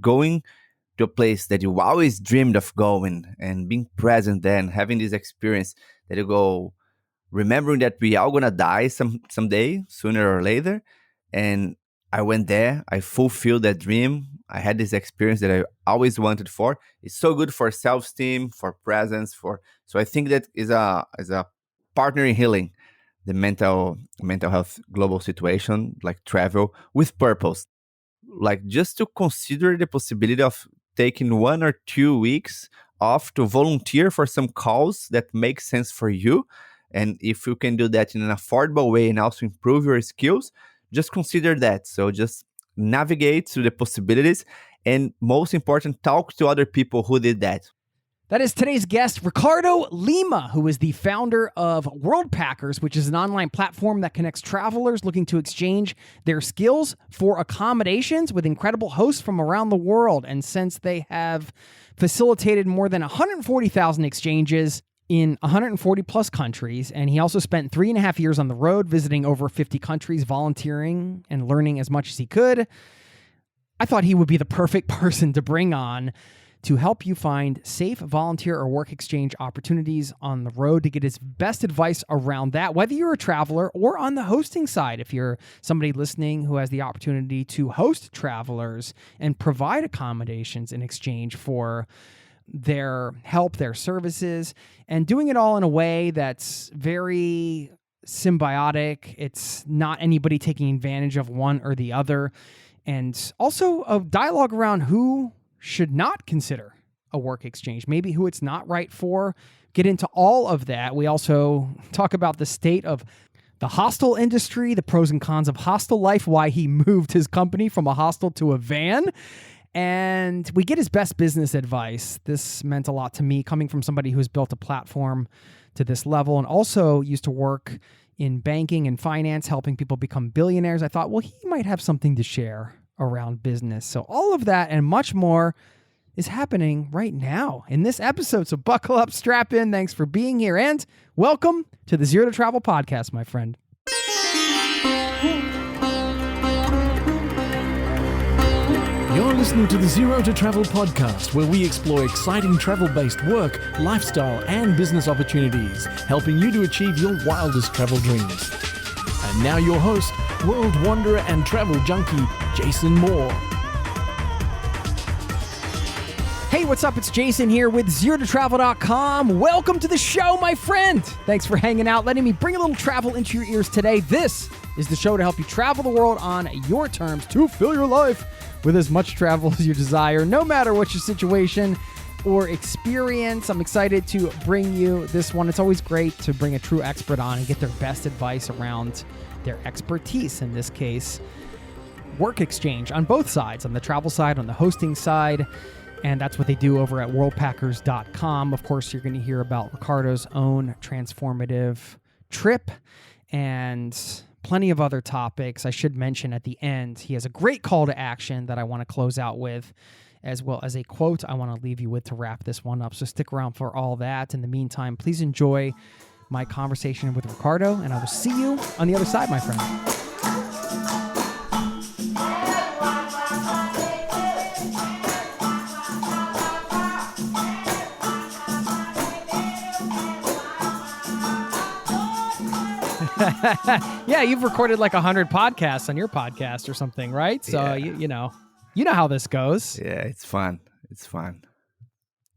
going to a place that you always dreamed of going and being present there and having this experience that you go remembering that we are gonna die someday, sooner or later. And I went there, I fulfilled that dream. I had this experience that I always wanted for. It's so good for self-esteem, for presence, for so I think that is a partner in healing the mental health global situation, like travel with purpose. Like just to consider the possibility of taking 1 or 2 weeks off to volunteer for some cause that makes sense for you. And if you can do that in an affordable way and also improve your skills, just consider that. So just navigate through the possibilities, and most important, talk to other people who did that. That is today's guest, Ricardo Lima, who is the founder of Worldpackers, which is an online platform that connects travelers looking to exchange their skills for accommodations with incredible hosts from around the world. And since they have facilitated more than 140,000 exchanges in 140 plus countries, and he also spent 3.5 years on the road visiting over 50 countries, volunteering and learning as much as he could, I thought he would be the perfect person to bring on to help you find safe volunteer or work exchange opportunities on the road, to get his best advice around that, whether you're a traveler or on the hosting side. If you're somebody listening who has the opportunity to host travelers and provide accommodations in exchange for their help, their services, and doing it all in a way that's very symbiotic. It's not anybody taking advantage of one or the other. And also a dialogue around who should not consider a work exchange, maybe who it's not right for. Get into all of that. We also talk about the state of the hostel industry, the pros and cons of hostel life, why he moved his company from a hostel to a van. And we get his best business advice. This meant a lot to me, coming from somebody who's built a platform to this level and also used to work in banking and finance, helping people become billionaires. I thought, well, he might have something to share around business. So all of that and much more is happening right now in this episode. So buckle up, strap in. Thanks for being here, and welcome to the Zero to Travel podcast, my friend. You're listening to the Zero to Travel podcast, where we explore exciting travel-based work, lifestyle, and business opportunities, helping you to achieve your wildest travel dreams. And now your host, world wanderer and travel junkie, Jason Moore. Hey, what's up? It's Jason here with ZeroToTravel.com. Welcome to the show, my friend. Thanks for hanging out, letting me bring a little travel into your ears today. This is the show to help you travel the world on your terms to fill your life with as much travel as you desire, no matter what your situation or experience. I'm excited to bring you this one. It's always great to bring a true expert on and get their best advice around their expertise. In this case, work exchange on both sides, on the travel side, on the hosting side. And that's what they do over at worldpackers.com. Of course, you're going to hear about Ricardo's own transformative trip and plenty of other topics. I should mention at the end, he has a great call to action that I want to close out with, as well as a quote I want to leave you with to wrap this one up. So stick around for all that. In the meantime, please enjoy my conversation with Ricardo, and I will see you on the other side, my friend. Yeah, you've recorded like 100 podcasts on your podcast or something, right? So Yeah. you know how this goes. Yeah, it's fun. It's fun.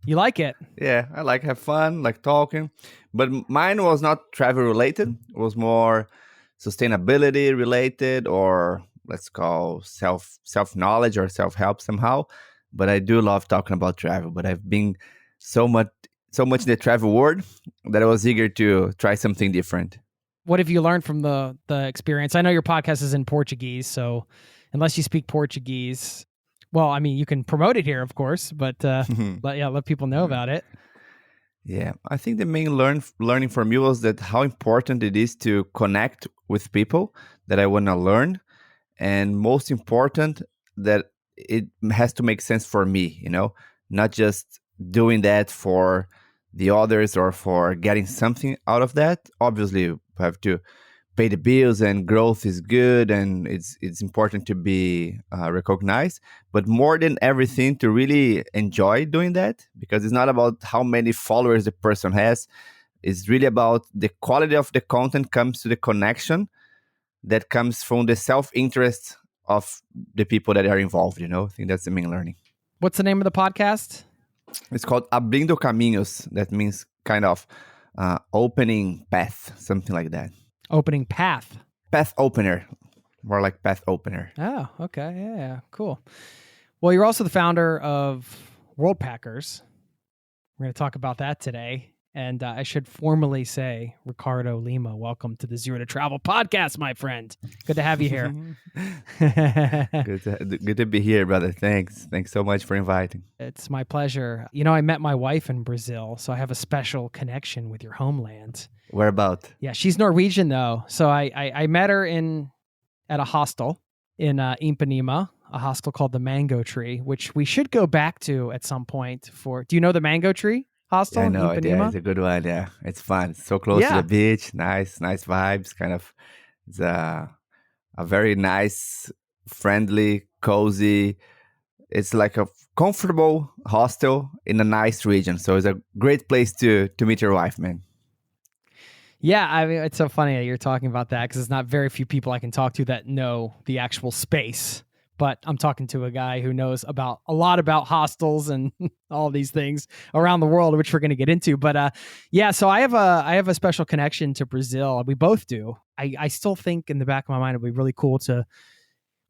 You like it? Yeah, I like have fun, like talking. But mine was not travel related. It was more sustainability related, or let's call self knowledge or self help somehow. But I do love talking about travel. But I've been so much in the travel world that I was eager to try something different. What have you learned from the experience? I know your podcast is in Portuguese, so unless you speak Portuguese, well, I mean, you can promote it here, of course, but let people know about it. Yeah, I think the main learning for me was that how important it is to connect with people that I want to learn, and most important, that it has to make sense for me, not just doing that for the others or for getting something out of that. Obviously, you have to pay the bills and growth is good and it's important to be recognized, but more than everything to really enjoy doing that, because it's not about how many followers the person has. It's really about the quality of the content comes to the connection that comes from the self-interest of the people that are involved. I think that's the main learning. What's the name of the podcast? It's called Abrindo Caminhos. That means kind of opening path, something like that. Opening Path. Path opener, more like path opener. Oh, okay. Yeah, cool. Well, you're also the founder of Worldpackers. We're going to talk about that today. And I should formally say, Ricardo Lima, welcome to the Zero to Travel podcast, my friend. Good to have you here. Good to be here, brother. Thanks so much for inviting. It's my pleasure. I met my wife in Brazil, so I have a special connection with your homeland. Where about? Yeah, she's Norwegian though. So I met her at a hostel in Ipanema, a hostel called the Mango Tree, which we should go back to at some point. Do you know the Mango Tree hostel? Yeah, I know in it. Ipanema? Yeah, it's a good one. Yeah, it's fun. It's so close to the beach. Nice vibes. Kind of, it's a very nice, friendly, cozy. It's like a comfortable hostel in a nice region. So it's a great place to meet your wife, man. Yeah, I mean, it's so funny that you're talking about that because it's not very few people I can talk to that know the actual space. But I'm talking to a guy who knows a lot about hostels and all these things around the world, which we're going to get into. But yeah, so I have a special connection to Brazil. We both do. I still think in the back of my mind it'd be really cool to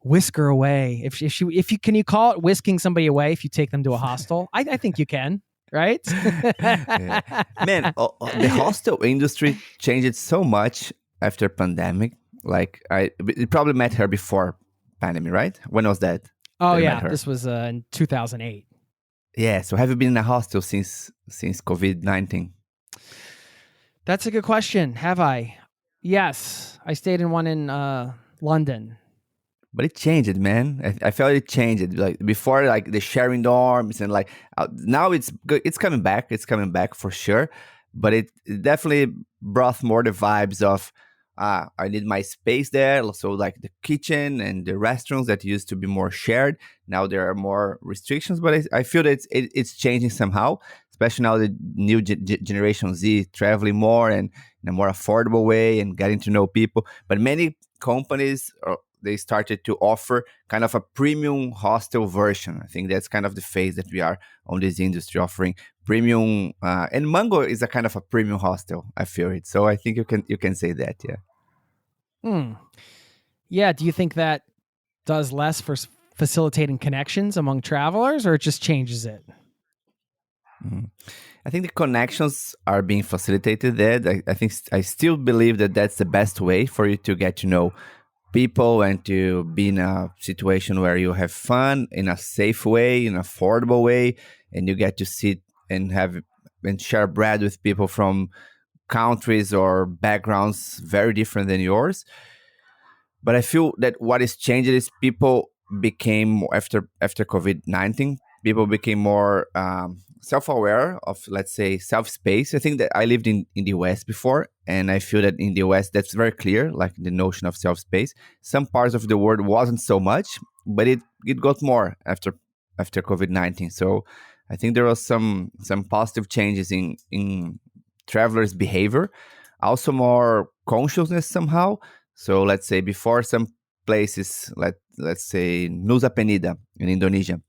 whisk her away. If you can you call it whisking somebody away if you take them to a hostel? I think you can. Right? Yeah. Man, the hostel industry changed so much after pandemic. Like you probably met her before pandemic, right? When was that? Oh yeah, this was in 2008. Yeah. So have you been in a hostel since COVID-19? That's a good question. Have I? Yes, I stayed in one in London. But it changed, man. I felt it changed. Like before, like the sharing dorms and like now it's good. It's coming back. It's coming back for sure. But it definitely brought more the vibes of I need my space there. Also, like the kitchen and the restaurants that used to be more shared. Now there are more restrictions. But I feel that it's changing somehow. Especially now the new generation Z traveling more and in a more affordable way and getting to know people. But many companies they started to offer kind of a premium hostel version. I think that's kind of the phase that we are on this industry, offering premium. And Mango is a kind of a premium hostel. I feel it. So I think you can say that. Yeah. Yeah. Do you think that does less for facilitating connections among travelers, or it just changes it? I think the connections are being facilitated there. I still believe that that's the best way for you to get to know people and to be in a situation where you have fun in a safe way, in an affordable way, and you get to sit and have and share bread with people from countries or backgrounds very different than yours. But I feel that what is changed is people became after COVID-19, people became more self-aware of, let's say, self-space. I think that I lived in the US before, and I feel that in the US that's very clear, like the notion of self-space. Some parts of the world wasn't so much, but it got more after COVID-19. So I think there was some positive changes in travelers' behavior, also more consciousness somehow. So let's say before some places, let's say Nusa Penida in Indonesia,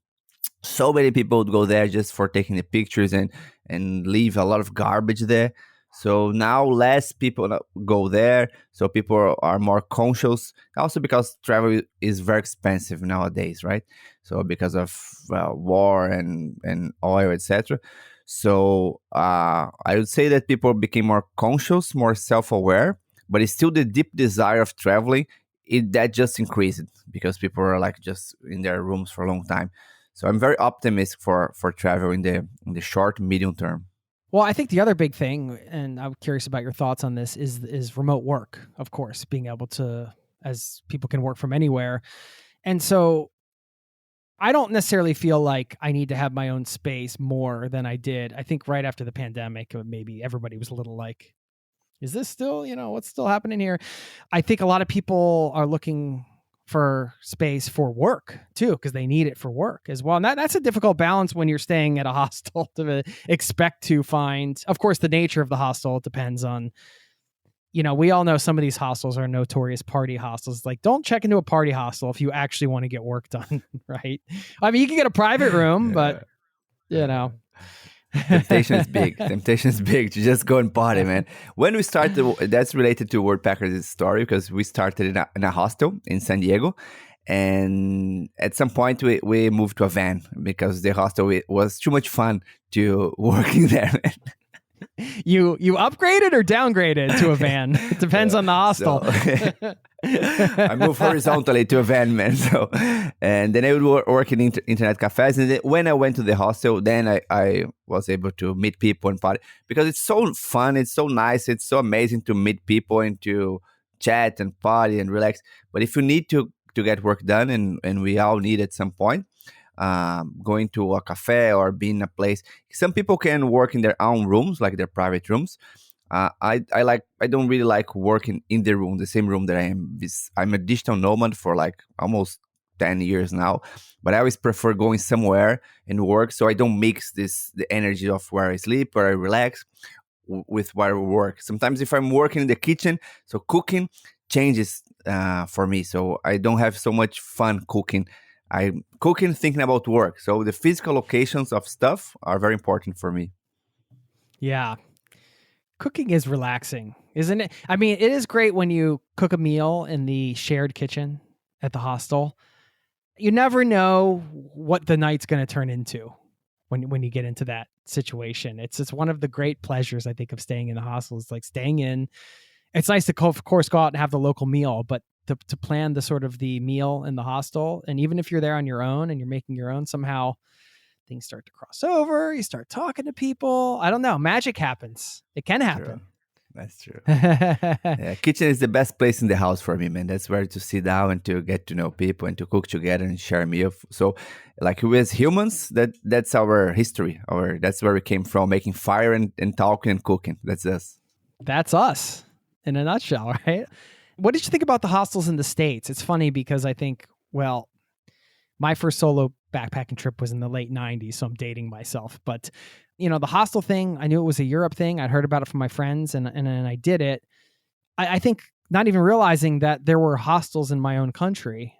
so many people would go there just for taking the pictures and leave a lot of garbage there. So now less people go there. So people are more conscious. Also because travel is very expensive nowadays, right? So because of war and oil, etc. So I would say that people became more conscious, more self-aware, but it's still the deep desire of traveling. That just increased because people are like just in their rooms for a long time. So I'm very optimistic for travel in the short, medium term. Well, I think the other big thing, and I'm curious about your thoughts on this, is remote work, of course, being able to, as people can work from anywhere. And so I don't necessarily feel like I need to have my own space more than I did. I think right after the pandemic, maybe everybody was a little like, Is this still, what's still happening here? I think a lot of people are looking for space for work too, because they need it for work as well. And that's a difficult balance when you're staying at a hostel to expect to find. Of course, the nature of the hostel depends on, we all know some of these hostels are notorious party hostels. Like, don't check into a party hostel if you actually want to get work done, right? I mean, you can get a private room, but you know. Temptation is big. Temptation is big to just go and party, man. When we started, that's related to Worldpackers' story because we started in a hostel in San Diego. And at some point, we moved to a van because the hostel was too much fun to working there. You upgraded or downgraded to a van? It depends on the hostel. So, I moved horizontally to a van, man. So, and then I would work in internet cafes. And then when I went to the hostel, then I was able to meet people and party because it's so fun. It's so nice. It's so amazing to meet people and to chat and party and relax. But if you need to get work done, and we all need at some point, going to a cafe or being in a place. Some people can work in their own rooms, like their private rooms. I don't really like working in the same room that I am. I'm a digital nomad for like almost 10 years now, but I always prefer going somewhere and work so I don't mix the energy of where I sleep, where I relax with where I work. Sometimes if I'm working in the kitchen, so cooking changes for me. So I don't have so much fun cooking. I'm cooking thinking about work. So the physical locations of stuff are very important for me. Yeah. Cooking is relaxing, isn't it? I mean, it is great when you cook a meal in the shared kitchen at the hostel. You never know what the night's going to turn into when you get into that situation. It's one of the great pleasures, I think, of staying in the hostel. It's like staying in. It's nice to, of course, go out and have the local meal, but to plan the sort of the meal in the hostel. And even if you're there on your own and you're making your own, somehow things start to cross over. You start talking to people. I don't know. Magic happens. It can happen. True. That's true. Yeah, kitchen is the best place in the house for me, man. That's where to sit down and to get to know people and to cook together and share a meal. So, like we as humans, that's our history. That's where we came from, making fire and talking and cooking. That's us. That's us in a nutshell, right? What did you think about the hostels in the States? It's funny because I think, well, my first solo backpacking trip was in the late 90s, so I'm dating myself. But, the hostel thing, I knew it was a Europe thing. I'd heard about it from my friends, and I did it. I think not even realizing that there were hostels in my own country.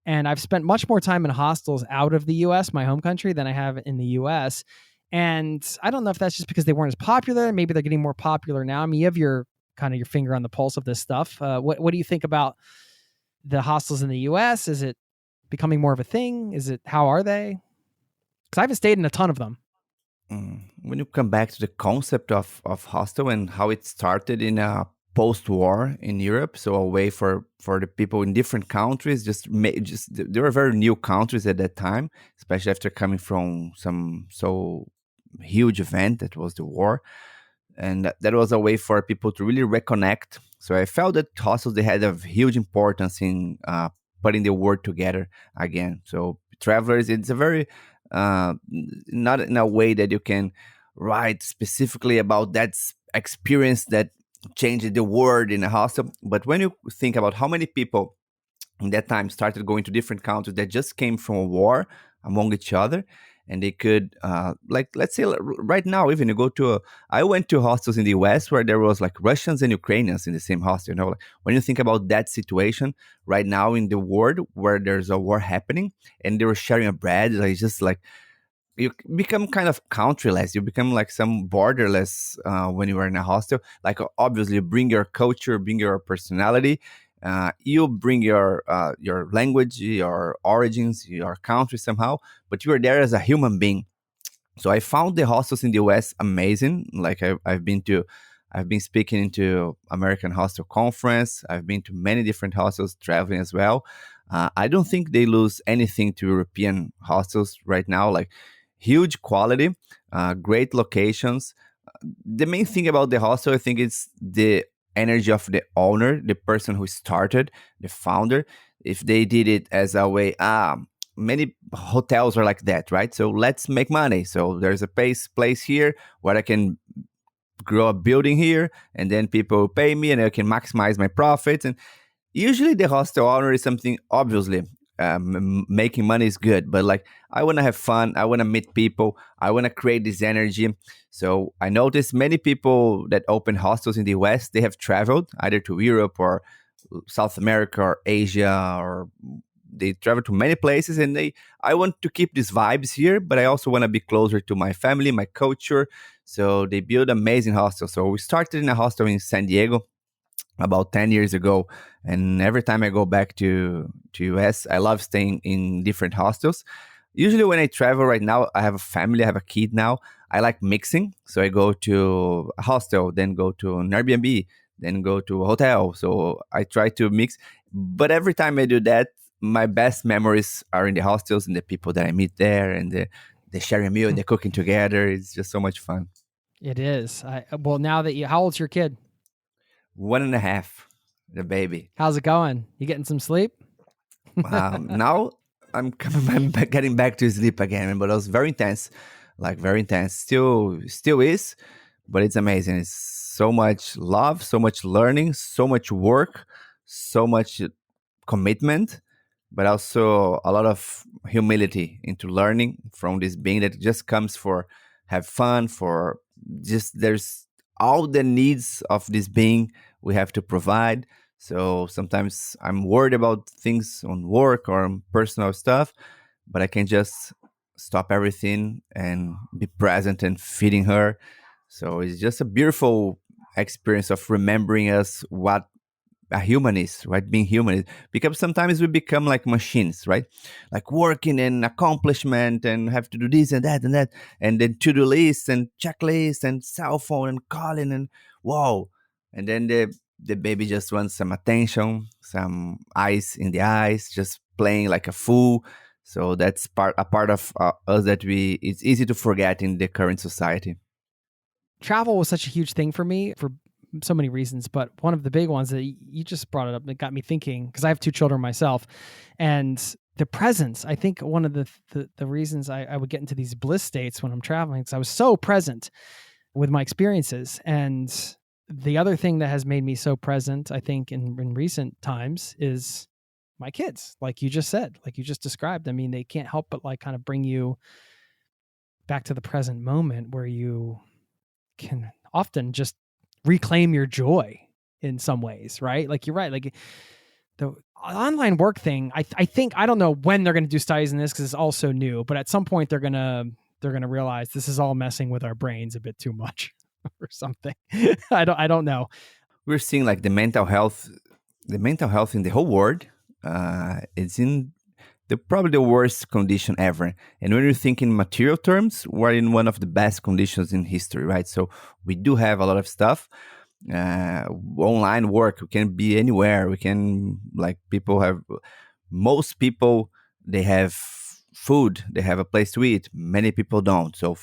And I've spent much more time in hostels out of the U.S., my home country, than I have in the U.S. And I don't know if that's just because they weren't as popular. Maybe they're getting more popular now. I mean, you have your finger on the pulse of this stuff. What do you think about the hostels in the U.S.? Is it becoming more of a thing? How are they? Because I haven't stayed in a ton of them. When you come back to the concept of hostel and how it started in a post-war in Europe, so a way for the people in different countries, there were very new countries at that time, especially after coming from some so huge event that was the war. And that was a way for people to really reconnect. So I felt that hostels, they had a huge importance in putting the world together again. So travelers, it's a very, not in a way that you can write specifically about that experience that changed the world in a hostel. But when you think about how many people in that time started going to different countries that just came from a war among each other, and they could, let's say right now, even you go to, I went to hostels in the US where there was like Russians and Ukrainians in the same hostel. When you think about that situation right now in the world where there's a war happening and they were sharing a bread, like just like you become kind of countryless. You become like some borderless when you are in a hostel. Like obviously, you bring your culture, bring your personality. You bring your language, your origins, your country somehow, but you are there as a human being. So I found the hostels in the US amazing. Like I've been speaking into American Hostel Conference. I've been to many different hostels traveling as well. I don't think they lose anything to European hostels right now. Like huge quality, great locations. The main thing about the hostel, I think, is the energy of the owner, the person who started, the founder. If they did it as a way, many hotels are like that, right? So let's make money. So there's a place here where I can grow a building here, and then people pay me, and I can maximize my profits. And usually the hostel owner is something obviously making money is good, but like I want to have fun, I want to meet people, I want to create this energy. So I noticed many people that open hostels in the US, they have traveled either to Europe or South America or Asia, or they travel to many places, and they I want to keep these vibes here, but I also want to be closer to my family, my culture. So they build amazing hostels. So we started in a hostel in San Diego about 10 years ago, and every time I go back to US, I love staying in different hostels. Usually when I travel right now, I have a family, I have a kid now. I like mixing, so I go to a hostel, then go to an Airbnb, then go to a hotel. So I try to mix, but every time I do that, my best memories are in the hostels and the people that I meet there, and the sharing a meal and the cooking together. It's just so much fun. It is. Well, now that how old's your kid? 1.5, the baby. How's it going? You getting some sleep? Now I'm getting back to sleep again, but it was very intense, like very intense. Still is, but it's amazing. It's so much love, so much learning, so much work, so much commitment, but also a lot of humility into learning from this being that just comes for have fun, for just there's all the needs of this being we have to provide. So sometimes I'm worried about things on work or on personal stuff, but I can just stop everything and be present and feeding her. So it's just a beautiful experience of remembering us what a human is, right? Being human is, because sometimes we become like machines, right? Like working and accomplishment and have to do this and that, and then to-do list and checklist and cell phone and calling and wow. And then the baby just wants some attention, some eyes in the eyes, just playing like a fool. So that's a part of us that we it's easy to forget in the current society. Travel was such a huge thing for me for so many reasons, but one of the big ones that you just brought it up that got me thinking, because I have two children myself, and the presence. I think one of the reasons I would get into these bliss states when I'm traveling is I was so present with my experiences. And the other thing that has made me so present, I think, in recent times is my kids. Like you just said, like you just described. I mean, they can't help but like kind of bring you back to the present moment where you can often just reclaim your joy in some ways, right? Like you're right. Like the online work thing, I think, I don't know when they're going to do studies in this because it's all so new, but at some point they're going to realize this is all messing with our brains a bit too much or something. I don't know. We're seeing like the mental health in the whole world. It's in probably the worst condition ever. And when you think in material terms, we're in one of the best conditions in history, right? So we do have a lot of stuff. Online work, we can be anywhere. We can like most people, they have food, they have a place to eat. Many people don't. So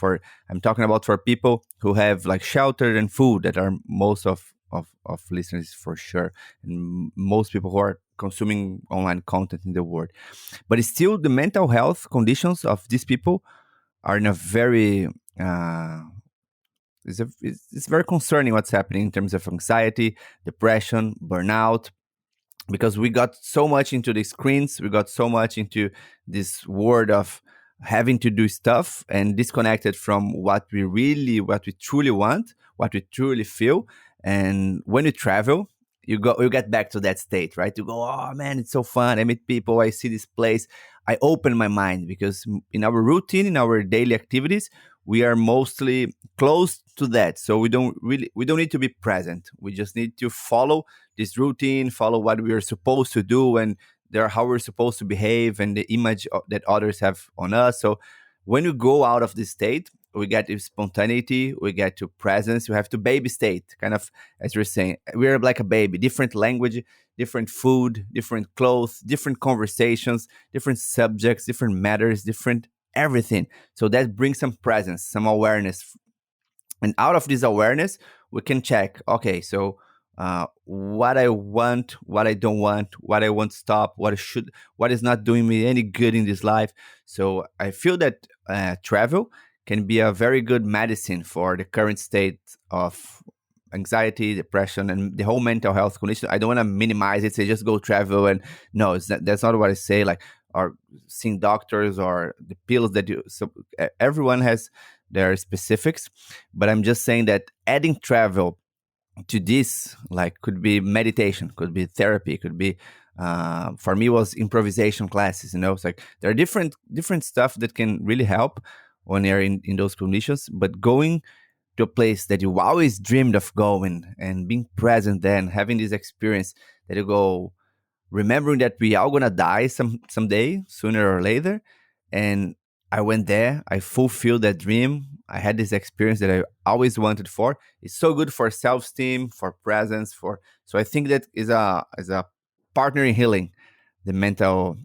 I'm talking about for people who have like shelter and food, that are most of listeners for sure, and most people who are consuming online content in the world. But it's still the mental health conditions of these people are in a very it's very concerning what's happening in terms of anxiety, depression, burnout, because we got so much into the screens, we got so much into this world of having to do stuff and disconnected from what we truly want, what we truly feel. And when you travel, you get back to that state, right? You go, oh man, it's so fun. I meet people, I see this place. I open my mind, because in our routine, in our daily activities, we are mostly close to that. So we don't need to be present. We just need to follow this routine, follow what we are supposed to do, and how we're supposed to behave, and the image that others have on us. So when you go out of this state, we get to spontaneity, we get to presence, we have to baby state, kind of, as you're saying, we're like a baby, different language, different food, different clothes, different conversations, different subjects, different matters, different everything. So that brings some presence, some awareness. And out of this awareness, we can check, okay, so what I want, what I don't want, what I want to stop, what is not doing me any good in this life. So I feel that travel can be a very good medicine for the current state of anxiety, depression, and the whole mental health condition. I don't want to minimize it, say just go travel. And no, that's not what I say. Like, or seeing doctors or the pills that you, so everyone has their specifics. But I'm just saying that adding travel to this, like, could be meditation, could be therapy, could be for me was improvisation classes. It's like there are different stuff that can really help when you're in those conditions. But going to a place that you always dreamed of going and being present there and having this experience that you go, remembering that we all gonna die someday, sooner or later. And I went there, I fulfilled that dream. I had this experience that I always wanted for. It's so good for self-esteem, for presence, for so I think that is a partner in healing the mental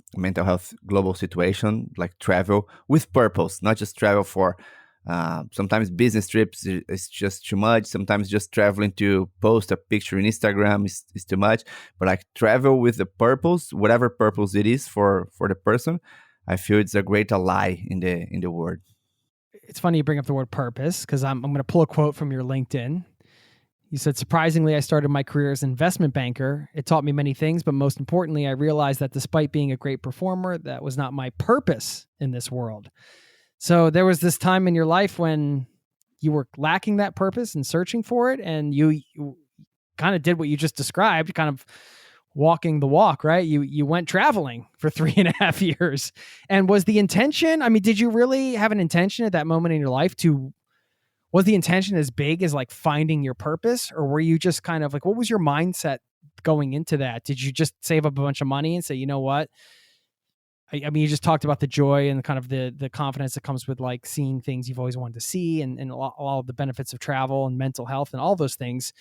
health global situation, like travel with purpose, not just travel for sometimes business trips is just too much. Sometimes just traveling to post a picture in Instagram is too much. But like travel with a purpose, whatever purpose it is for the person, I feel it's a great ally in the world. It's funny you bring up the word purpose, because I'm going to pull a quote from your LinkedIn. You said, surprisingly, I started my career as an investment banker. It taught me many things, but most importantly, I realized that despite being a great performer, that was not my purpose in this world. So there was this time in your life when you were lacking that purpose and searching for it, and you kind of did what you just described, kind of walking the walk, right? You went traveling for 3.5 years. And was the intention, I mean, did you really have an intention at that moment in your life was the intention as big as like finding your purpose? Or were you just kind of like, what was your mindset going into that? Did you just save up a bunch of money and say, you know what? I mean, you just talked about the joy and kind of the confidence that comes with like seeing things you've always wanted to see, and all of the benefits of travel and mental health and all those things.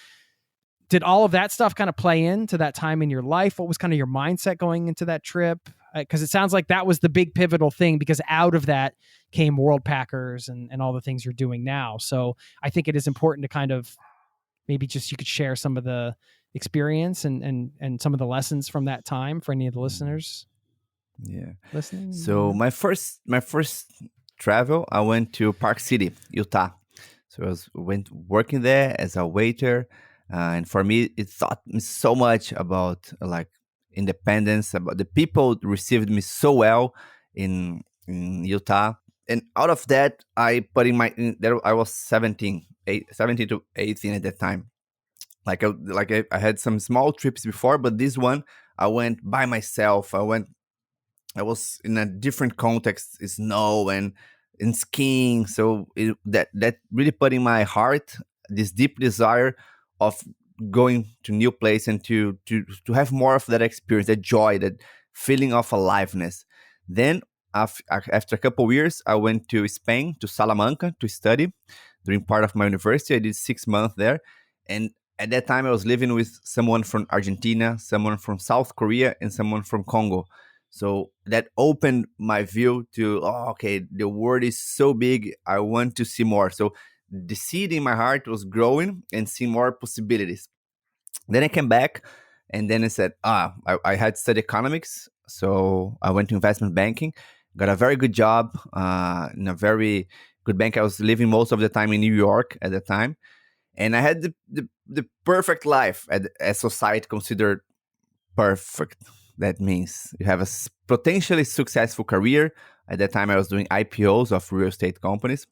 Did all of that stuff kind of play into that time in your life? What was kind of your mindset going into that trip? Because it sounds like that was the big pivotal thing, because out of that came Worldpackers and all the things you're doing now. So I think it is important to kind of maybe just you could share some of the experience and some of the lessons from that time for any of the listeners. Yeah. Listening. So my first travel, I went to Park City, Utah. So went working there as a waiter, and for me, it taught me so much about like independence. About the people received me so well in Utah, and out of that, I put there. I was 17 to 18 at that time. I had some small trips before, but this one I went by myself. I was in a different context, snow and in skiing. So that really put in my heart this deep desire of going to new place and to have more of that experience, that joy, that feeling of aliveness. Then after a couple of years, I went to Spain, to Salamanca, to study during part of my university. I did 6 months there, and at that time I was living with someone from Argentina, someone from South Korea, and someone from Congo. So that opened my view to, oh, okay, the world is so big. I want to see more. So the seed in my heart was growing and seeing more possibilities. Then I came back, and then I said, I had studied economics. So I went to investment banking, got a very good job in a very good bank. I was living most of the time in New York at the time. And I had the perfect life as society considered perfect. That means you have a potentially successful career. At that time, I was doing IPOs of real estate companies,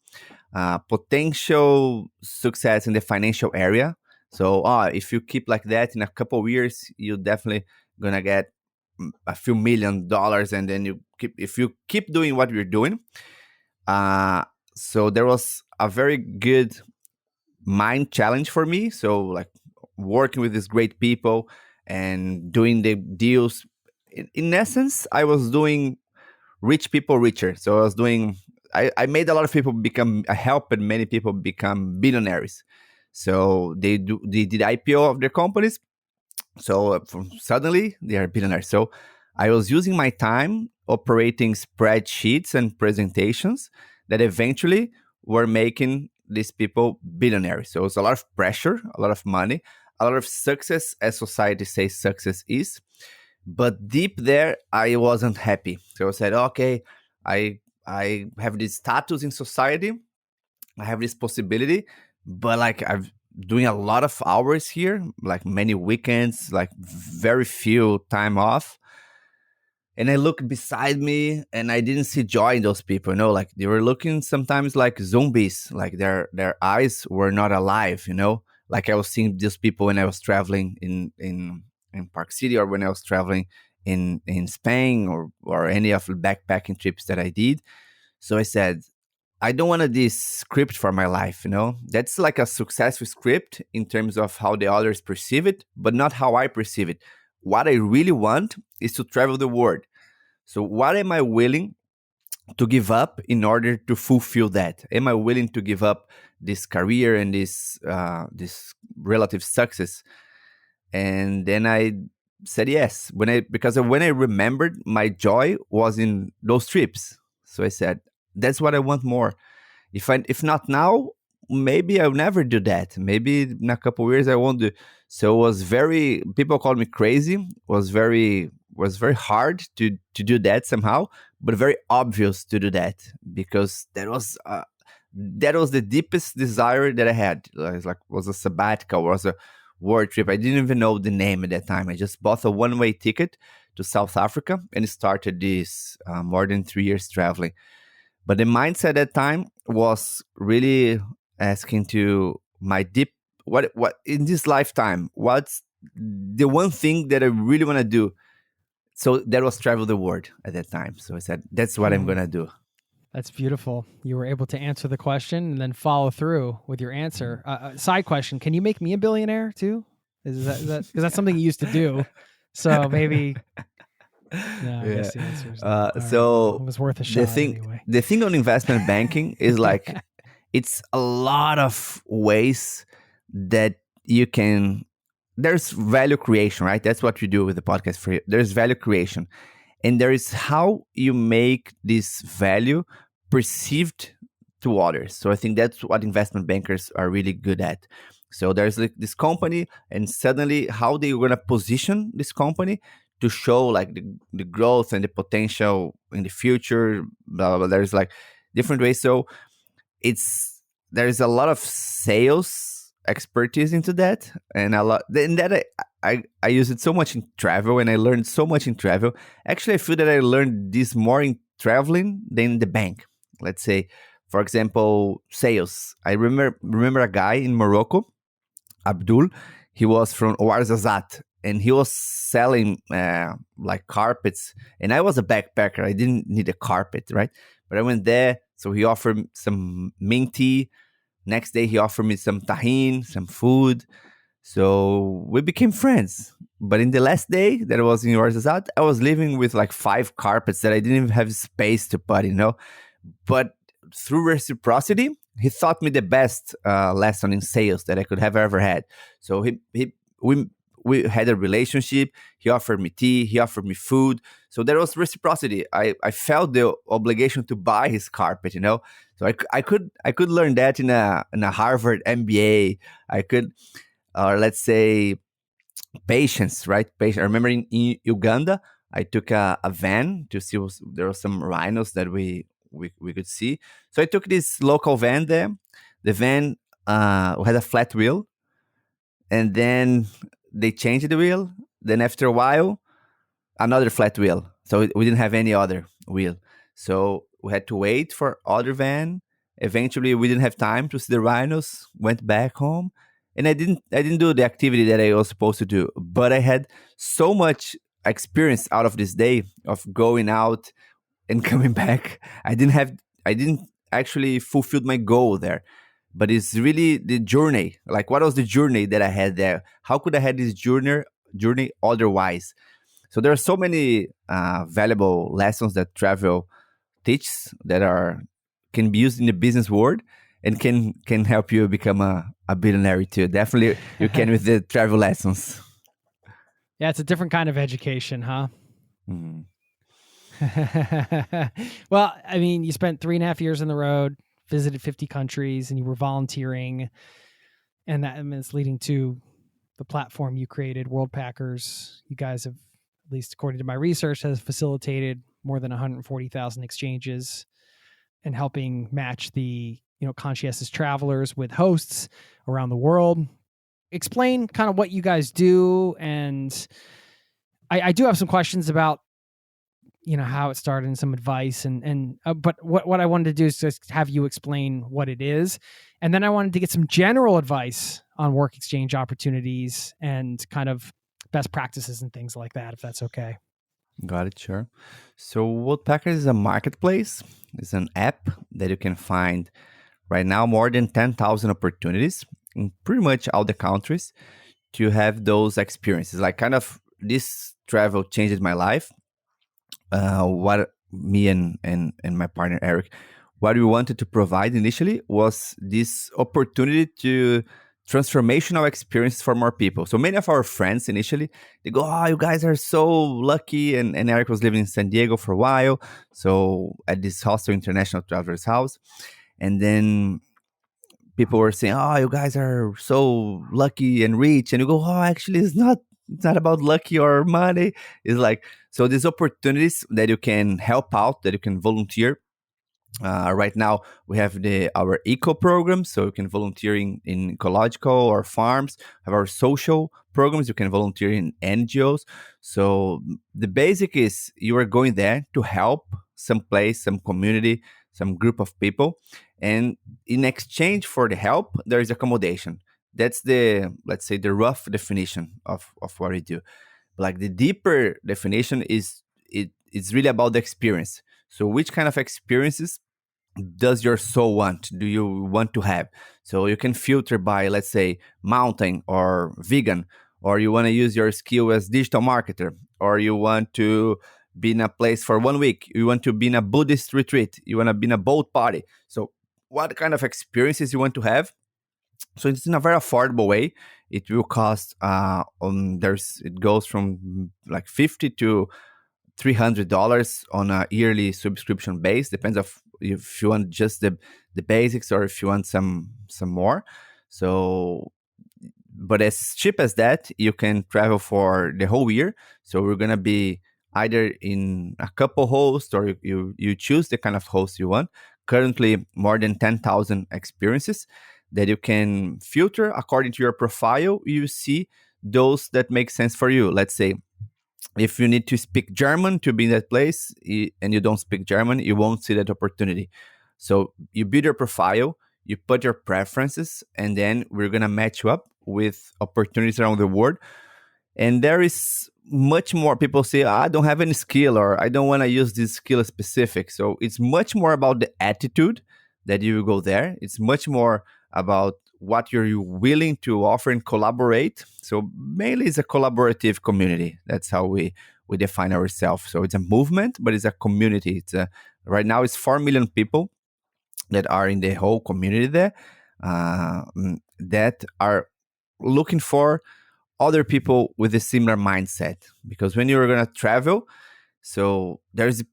potential success in the financial area. So if you keep like that in a couple of years, you're definitely going to get a few $1 million. And then if you keep doing what you're doing. So there was a very good mind challenge for me. So like working with these great people and doing the deals. In essence, I was doing rich people richer. So I made a lot of people I helped many people become billionaires. So they did IPO of their companies. So suddenly they are billionaires. So I was using my time operating spreadsheets and presentations that eventually were making these people billionaires. So it's a lot of pressure, a lot of money, a lot of success, as society says success is. But deep there, I wasn't happy. So I said, okay, I have this status in society. I have this possibility, but like I've doing a lot of hours here, like many weekends, like very few time off. And I looked beside me and I didn't see joy in those people, like they were looking sometimes like zombies, like their eyes were not alive, like I was seeing these people when I was traveling in Park City, or when I was traveling in Spain, or any of the backpacking trips that I did. So I said, I don't want this script for my life, That's like a successful script in terms of how the others perceive it, but not how I perceive it. What I really want is to travel the world. So what am I willing to give up in order to fulfill that? Am I willing to give up this career and this relative success? And then I said yes, because when I remembered, my joy was in those trips. So I said, that's what I want more. If not now, maybe I'll never do that. Maybe in a couple of years I won't do. So it was very, people called me crazy. Was very hard to do that somehow, but very obvious to do that, because that was the deepest desire that I had. Was a sabbatical, was a world trip. I didn't even know the name at that time. I just bought a one-way ticket to South Africa and started this more than 3 years traveling. But the mindset at that time was really asking to my deep, what in this lifetime, what's the one thing that I really want to do? So that was travel the world at that time. So I said, that's what I'm going to do. That's beautiful. You were able to answer the question and then follow through with your answer. Side question: can you make me a billionaire too? Is that because that's something you used to do? So maybe. No, I guess the answer is no. All right, well, it was worth a shot anyway. The thing on investment banking is like it's a lot of ways that you can. There's value creation, right? That's what we do with the podcast for you. There's value creation, and there is how you make this value perceived to others. So I think that's what investment bankers are really good at. So there's like this company, and suddenly how they're going to position this company to show like the growth and the potential in the future, blah, blah, blah. There's like different ways. So there's a lot of sales expertise into that, and a lot, and that I use it so much in travel, and I learned so much in travel. Actually, I feel that I learned this more in traveling than in the bank. Let's say, for example, sales. I remember a guy in Morocco, Abdul. He was from Ouarzazate, and he was selling like carpets. And I was a backpacker. I didn't need a carpet, right? But I went there. So he offered me some mint tea. Next day, he offered me some tahine, some food. So we became friends. But in the last day that I was in Ouarzazate, I was living with like 5 carpets that I didn't even have space to put. But through reciprocity, he taught me the best lesson in sales that I could have ever had. So we had a relationship. He offered me tea. He offered me food. So there was reciprocity. I felt the obligation to buy his carpet. So I could learn that in a Harvard MBA. I could, or let's say, patience, right? Patience. I remember in Uganda, I took a van to see. There were some rhinos that we could see. So I took this local van there. The van had a flat wheel, and then they changed the wheel. Then after a while, another flat wheel. So we didn't have any other wheel. So we had to wait for other van. Eventually, we didn't have time to see the rhinos. Went back home, and I didn't do the activity that I was supposed to do. But I had so much experience out of this day of going out and coming back. I didn't actually fulfill my goal there, but it's really the journey. Like, what was the journey that I had there? How could I have this journey otherwise? So there are so many valuable lessons that travel teaches that can be used in the business world and can help you become a billionaire too. Definitely you can with the travel lessons. Yeah, it's a different kind of education, huh? Mm-hmm. Well, I mean, you spent 3.5 years on the road, visited 50 countries, and you were volunteering, and it's leading to the platform you created, Worldpackers. You guys have, at least according to my research, has facilitated more than 140,000 exchanges and helping match the conscientious travelers with hosts around the world. Explain kind of what you guys do, and I do have some questions about how it started and some advice, but what I wanted to do is just have you explain what it is, and then I wanted to get some general advice on work exchange opportunities and kind of best practices and things like that, if that's okay. Got it, sure. So Worldpackers is a marketplace. It's an app that you can find right now more than 10,000 opportunities in pretty much all the countries to have those experiences. Like kind of this travel changed my life. What me and my partner Eric, what we wanted to provide initially was this opportunity to transformational experience for more people. So many of our friends initially, they go, "Oh, you guys are so lucky." And Eric was living in San Diego for a while, so at this hostel, International Travelers House, and then people were saying, "Oh, you guys are so lucky and rich," and you go, "Oh, actually, it's not about lucky or money. It's like so these opportunities that you can help out, that you can volunteer. Right now, we have our eco program, so you can volunteer in ecological or farms. Have our social programs, you can volunteer in NGOs. So the basic is you are going there to help some place, some community, some group of people, and in exchange for the help, there is accommodation. That's the, let's say, the rough definition of what we do. Like the deeper definition is it's really about the experience. So which kind of experiences does your soul want? Do you want to have? So you can filter by, let's say, mountain or vegan, or you want to use your skill as digital marketer, or you want to be in a place for 1 week, you want to be in a Buddhist retreat, you want to be in a boat party. So what kind of experiences you want to have? So it's in a very affordable way. It will cost it goes from like 50 to $300 on a yearly subscription base. Depends of if you want just the basics or if you want some more. So, but as cheap as that, you can travel for the whole year. So we're gonna be either in a couple hosts or you choose the kind of host you want. Currently, more than 10,000 experiences that you can filter according to your profile. You see those that make sense for you. Let's say if you need to speak German to be in that place and you don't speak German, you won't see that opportunity. So you build your profile, you put your preferences, and then we're going to match you up with opportunities around the world. And there is much more. People say, I don't have any skill, or I don't want to use this skill specific. So it's much more about the attitude that you go there. It's much more about what you're willing to offer and collaborate. So mainly it's a collaborative community. That's how we define ourselves. So it's a movement, but it's a community. Right now it's 4 million people that are in the whole community there that are looking for other people with a similar mindset. Because when you're going to travel, so there's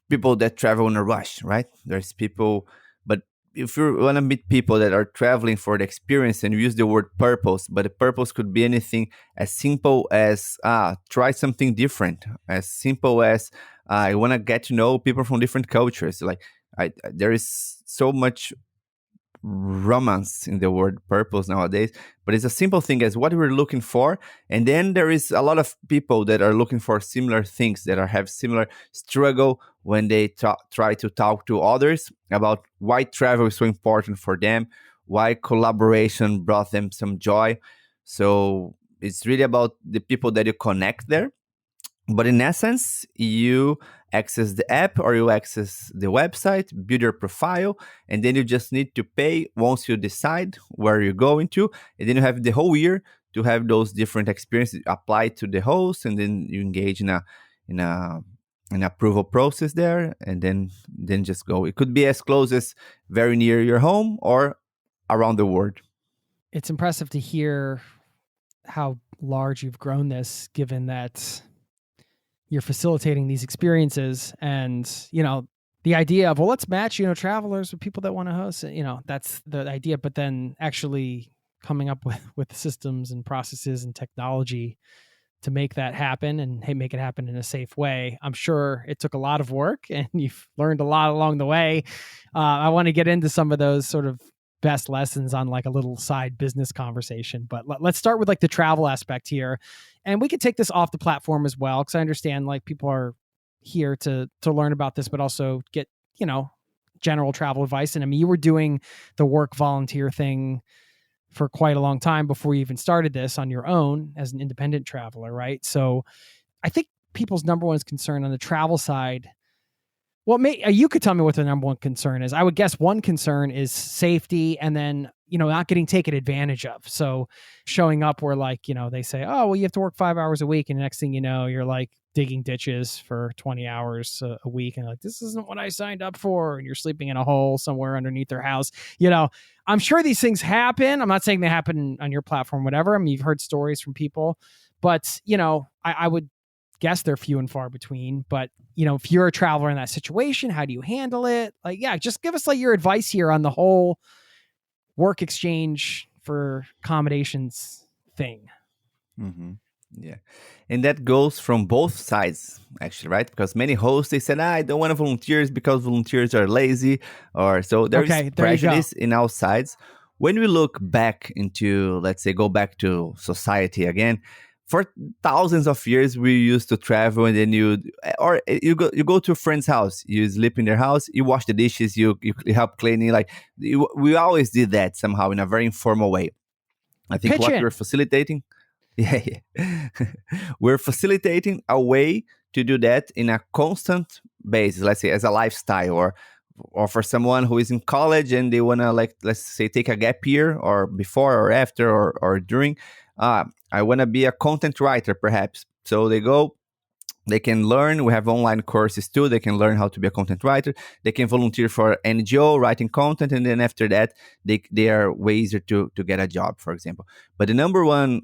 people that travel in a rush, right? There's people, but if you want to meet people that are traveling for the experience, and you use the word purpose, but the purpose could be anything as simple as try something different, as simple as I want to get to know people from different cultures. Like there is so much romance in the word purpose nowadays, but it's a simple thing as what we're looking for. And then there is a lot of people that are looking for similar things, that have similar struggle when they try to talk to others about why travel is so important for them, why collaboration brought them some joy. So it's really about the people that you connect there. But in essence, you access the app or you access the website, build your profile, and then you just need to pay once you decide where you're going to. And then you have the whole year to have those different experiences applied to the host, and then you engage in an approval process there, and then just go. It could be as close as very near your home or around the world. It's impressive to hear how large you've grown this, given that you're facilitating these experiences, and the idea of, well, let's match travelers with people that want to host, that's the idea, but then actually coming up with systems and processes and technology to make that happen and hey, make it happen in a safe way. I'm sure it took a lot of work and you've learned a lot along the way. I want to get into some of those sort of best lessons on like a little side business conversation, but let's start with like the travel aspect here. And we could take this off the platform as well, because I understand like people are here to learn about this, but also get, general travel advice. And I mean, you were doing the work volunteer thing for quite a long time before you even started this on your own as an independent traveler, right? So I think people's number one concern on the travel side, well, you could tell me what the number one concern is. I would guess one concern is safety, and then, not getting taken advantage of. So showing up where like, they say, oh, well, you have to work 5 hours a week. And the next thing you know, you're like digging ditches for 20 hours a week. And like, this isn't what I signed up for. And you're sleeping in a hole somewhere underneath their house. I'm sure these things happen. I'm not saying they happen on your platform, whatever. I mean, you've heard stories from people, but I would guess they're few and far between. But if you're a traveler in that situation, how do you handle it? Like, yeah, just give us like your advice here on the whole work exchange for accommodations thing. Mm-hmm. Yeah. And that goes from both sides, actually, right? Because many hosts, they said, I don't want volunteers because volunteers are lazy. Or so there is prejudice in all sides. When we look back into, let's say, go back to society again, for thousands of years, we used to travel, and then you go to a friend's house, you sleep in their house, you wash the dishes, you help cleaning. Like we always did that somehow in a very informal way. I think what we're facilitating, we're facilitating a way to do that in a constant basis. Let's say as a lifestyle, or for someone who is in college and they wanna, like, let's say, take a gap year, or before or after or during. I want to be a content writer, perhaps. So they can learn. We have online courses too. They can learn how to be a content writer. They can volunteer for NGO writing content. And then after that, they are way easier to get a job, for example. But the number one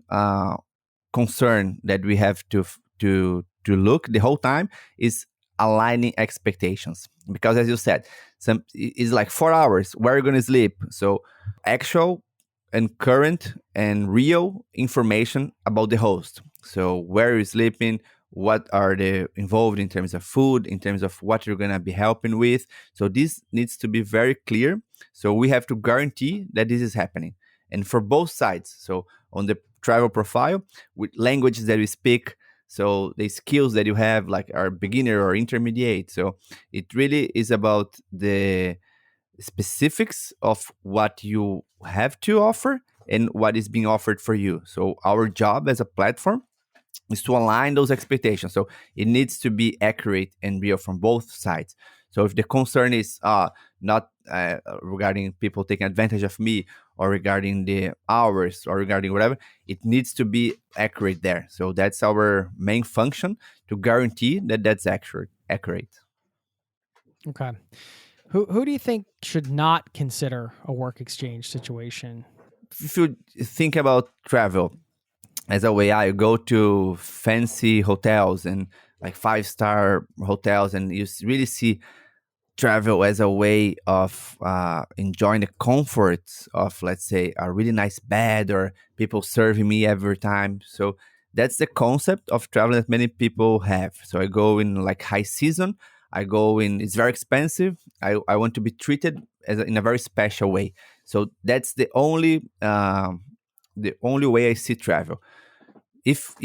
concern that we have to look the whole time is aligning expectations. Because as you said, it's like 4 hours. Where are you going to sleep? So actual and current and real information about the host. So where you're sleeping, what are they involved in terms of food, in terms of what you're going to be helping with. So this needs to be very clear. So we have to guarantee that this is happening. And for both sides, so on the travel profile, with languages that we speak, so the skills that you have, like, are beginner or intermediate. So it really is about the specifics of what you have to offer and what is being offered for you. So our job as a platform is to align those expectations. So it needs to be accurate and real from both sides. So if the concern is not regarding people taking advantage of me, or regarding the hours, or regarding whatever, it needs to be accurate there. So that's our main function, to guarantee that that's accurate. Okay. Who do you think should not consider a work exchange situation? If you think about travel as a way, I go to fancy hotels and like 5-star hotels, and you really see travel as a way of enjoying the comforts of, let's say, a really nice bed, or people serving me every time. So that's the concept of travel that many people have. So I go in like high season. I go in, it's very expensive. I want to be treated in a very special way. So that's the only way I see travel. If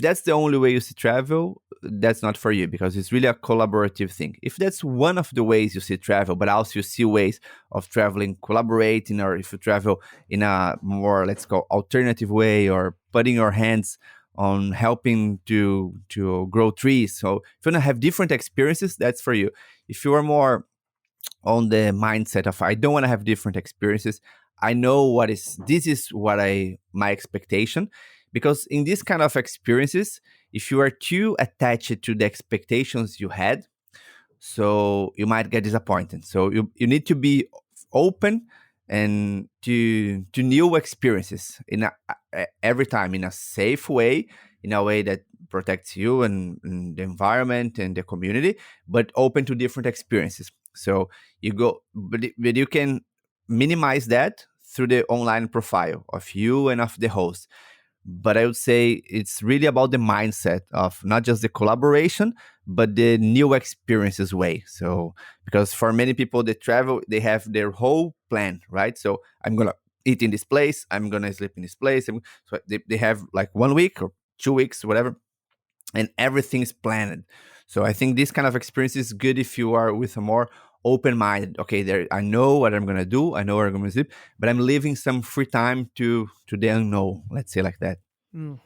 that's the only way you see travel, that's not for you, because it's really a collaborative thing. If that's one of the ways you see travel, but also you see ways of traveling, collaborating, or if you travel in a more, let's call, alternative way, or putting your hands on helping to grow trees. So if you want to have different experiences, that's for you. If you are more on the mindset of, I don't want to have different experiences, I know this is what my expectation. Because in this kind of experiences, if you are too attached to the expectations you had, so you might get disappointed. So you need to be open and to new experiences every time, in a safe way, in a way that protects you and the environment and the community, but open to different experiences. So you go, but you can minimize that through the online profile of you and of the host. but I would say it's really about the mindset of not just the collaboration, but the new experiences way. So, because for many people that travel, they have their whole plan, right? So, I'm going to eat in this place, I'm going to sleep in this place. So, they have like 1 week or 2 weeks, whatever, and everything is planned. So I think this kind of experience is good if you are with a more open mind. Okay, there, I know what I'm gonna do, I know where I'm gonna sleep, but I'm leaving some free time to the unknown. Let's say like that. Mm.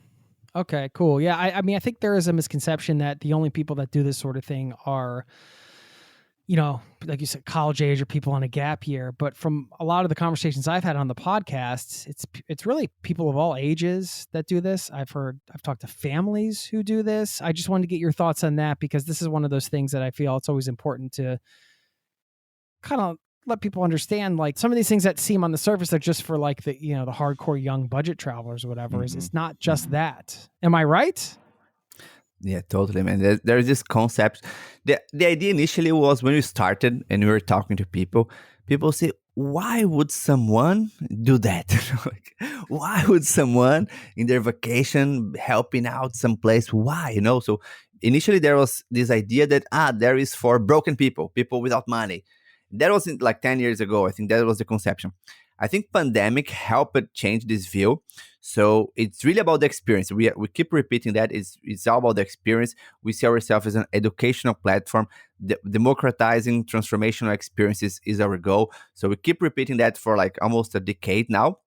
Okay, cool. Yeah, I mean, I think there is a misconception that the only people that do this sort of thing are, like you said, college age or people on a gap year. But from a lot of the conversations I've had on the podcasts, it's really people of all ages that do this. I've talked to families who do this. I just wanted to get your thoughts on that, because this is one of those things that I feel it's always important to kind of let people understand, like, some of these things that seem on the surface are just for like the the hardcore young budget travelers or whatever. Is Mhm. It's not just that. Am I right? Yeah, totally, man. There's this concept. The idea initially was when we started and we were talking to people, people say, why would someone do that? Like, why would someone in their vacation helping out someplace? Why? So initially there was this idea that there is for broken people, people without money. That wasn't like 10 years ago. I think that was the conception. I think pandemic helped change this view. So it's really about the experience. We keep repeating that it's all about the experience. We see ourselves as an educational platform. Democratizing transformational experiences is our goal. So we keep repeating that for like almost a decade now.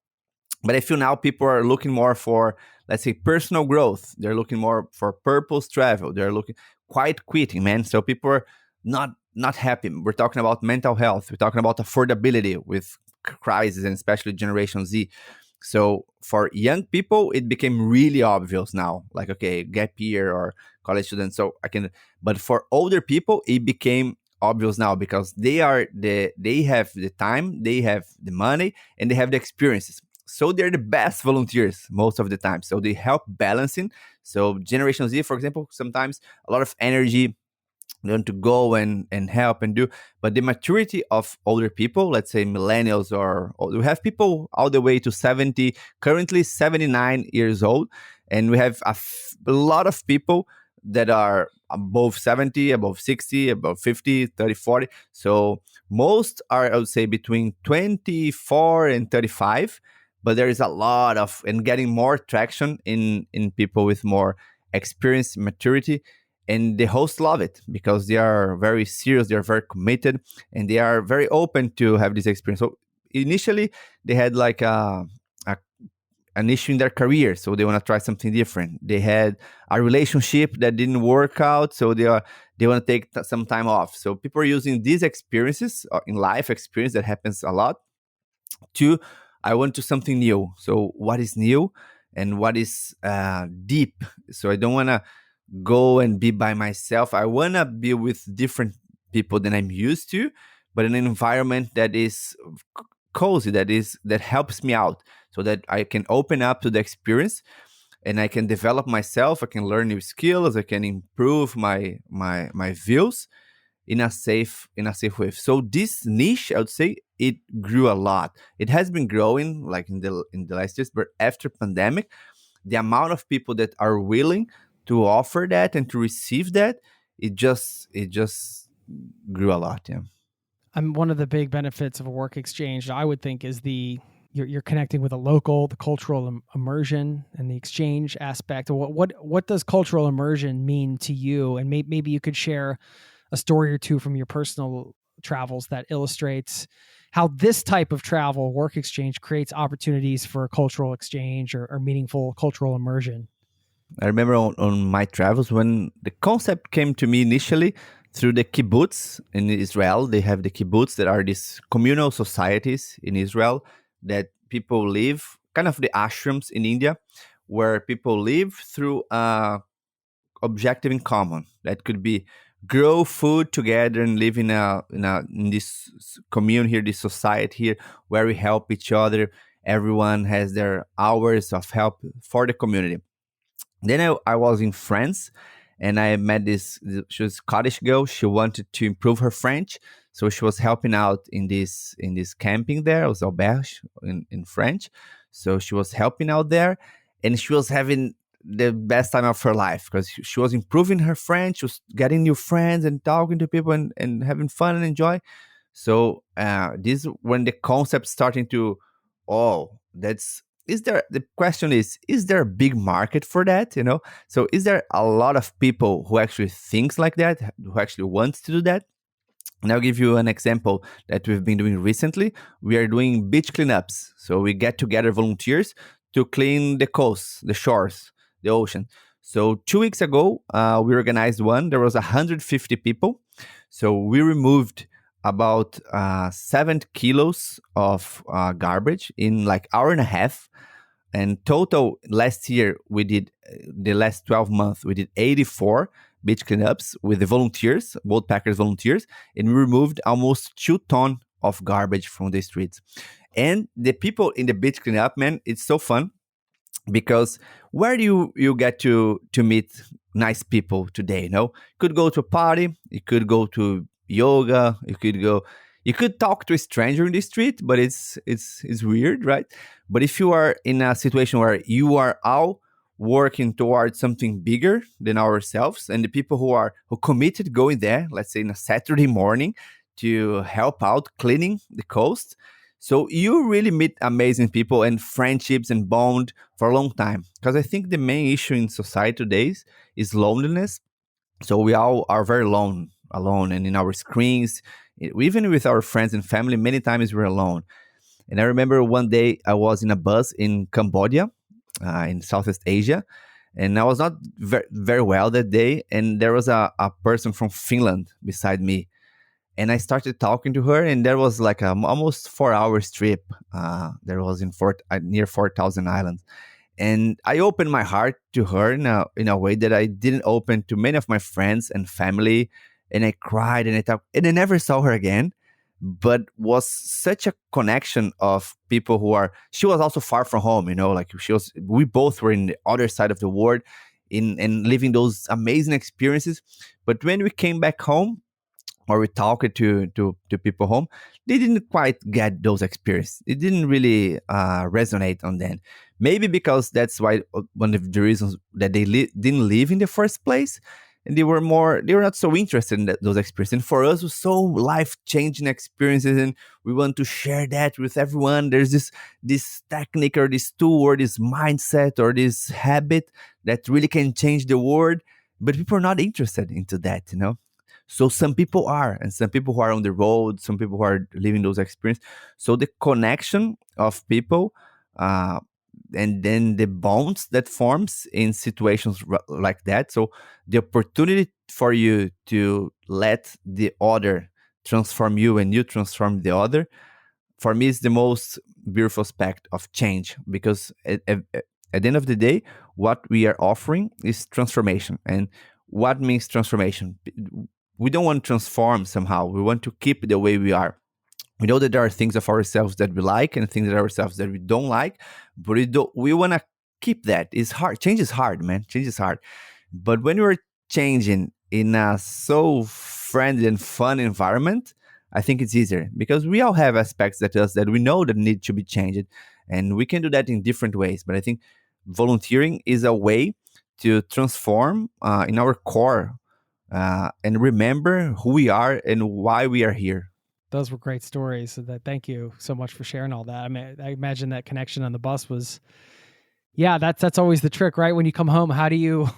But I feel now people are looking more for, let's say, personal growth. They're looking more for purpose travel. They're looking quite quitting, man. So people are not happy. We're talking about mental health. We're talking about affordability with crisis, and especially Generation Z. So for young people, it became really obvious now. Like, okay, gap year or college students. So I can. But for older people, it became obvious now because they have the time, they have the money, and they have the experiences. So they're the best volunteers most of the time. So they help balancing. So Generation Z, for example, sometimes a lot of energy, they want to go and help and do. But the maturity of older people, let's say millennials, or we have people all the way to 70, currently 79 years old, and we have a lot of people that are above 70, above 60, above 50, 30, 40. So most are, I would say, between 24 and 35, but there is a lot of, and getting more traction in people with more experience, maturity, and the hosts love it because they are very serious, they are very committed, and they are very open to have this experience. So initially they had like a an issue in their career, so they want to try something different. They had a relationship that didn't work out, so they want to take some time off. So people are using these experiences in life experience that happens a lot to, I want to something new. So what is new and what is deep? So I don't want to go and be by myself. I want to be with different people than I'm used to, but in an environment that is cozy, that helps me out, so that I can open up to the experience and I can develop myself. I can learn new skills. I can improve my views in a safe way. So this niche, I would say, it grew a lot. It has been growing like in the last years, but after pandemic, the amount of people that are willing to offer that and to receive that, it just grew a lot. Yeah. One of the big benefits of a work exchange, I would think, is you're connecting with a local, the cultural immersion and the exchange aspect. What does cultural immersion mean to you? And maybe you could share a story or two from your personal travels that illustrates how this type of travel, work exchange, creates opportunities for cultural exchange or meaningful cultural immersion. I remember on my travels when the concept came to me initially through the kibbutz in Israel. They have the kibbutz that are these communal societies in Israel that people live, kind of the ashrams in India, where people live through objective in common. That could be grow food together and live in this commune here, this society here, where we help each other. Everyone has their hours of help for the community. Then I was in France and I met she was a Scottish girl. She wanted to improve her French. So she was helping out in this camping there. It was auberge in French. So she was helping out there. and she was having the best time of her life because she was improving her French, she was getting new friends and talking to people and having fun and enjoy. So this when the concept starting to, oh, that's is there the question is there a big market for that? So is there a lot of people who actually thinks like that, who actually wants to do that? And I'll give you an example that we've been doing recently. We are doing beach cleanups. So we get together volunteers to clean the coast, the shores, the ocean. So 2 weeks ago, we organized one. There was 150 people. So we removed about 7 kilos of garbage in like hour and a half. And total last year, we did the last 12 months, we did 84 beach cleanups with the volunteers, Worldpackers volunteers, and we removed almost 2 tons of garbage from the streets. And the people in the beach cleanup, man, it's so fun because where do you get to meet nice people today? You could go to a party, you could go to yoga, you could talk to a stranger in the street, but it's weird, right? But if you are in a situation where you are all working towards something bigger than ourselves, and the people who committed going there, let's say in a Saturday morning, to help out cleaning the coast, so you really meet amazing people and friendships and bond for a long time. Because I think the main issue in society today is loneliness. So we all are very alone, and in our screens, even with our friends and family, many times we're alone. And I remember one day I was in a bus in Cambodia, in Southeast Asia, and I was not very well that day. And there was a person from Finland beside me, and I started talking to her, and there was like a almost 4 hours trip. There was in near 4,000 islands, and I opened my heart to her in a way that I didn't open to many of my friends and family. And I cried and I talked, and I never saw her again. But was such a connection of people who are. She was also far from home, like she was. We both were in the other side of the world, in and living those amazing experiences. But when we came back home, or we talked to people home, they didn't quite get those experiences. It didn't really resonate on them. Maybe because that's why one of the reasons that they didn't live in the first place, and they were not so interested in those experiences. And for us, it was so life changing experiences, and we want to share that with everyone. There's this technique or this tool or this mindset or this habit that really can change the world, but people are not interested into that. So some people are, and some people who are on the road, some people who are living those experiences. So the connection of people, and then the bonds that forms in situations like that. So the opportunity for you to let the other transform you and you transform the other, for me, is the most beautiful aspect of change, because at the end of the day, what we are offering is transformation. And what means transformation? We don't want to transform somehow. We want to keep the way we are. We know that there are things of ourselves that we like and things of ourselves that we don't like, but we want to keep that. It's hard. Change is hard, man. Change is hard. But when you're changing in a so friendly and fun environment, I think it's easier, because we all have aspects that us that we know that need to be changed, and we can do that in different ways. But I think volunteering is a way to transform in our core, and remember who we are and why we are here. Those were great stories. So thank you so much for sharing all that. I mean, I imagine that connection on the bus was, yeah, that's always the trick, right? When you come home, how do you?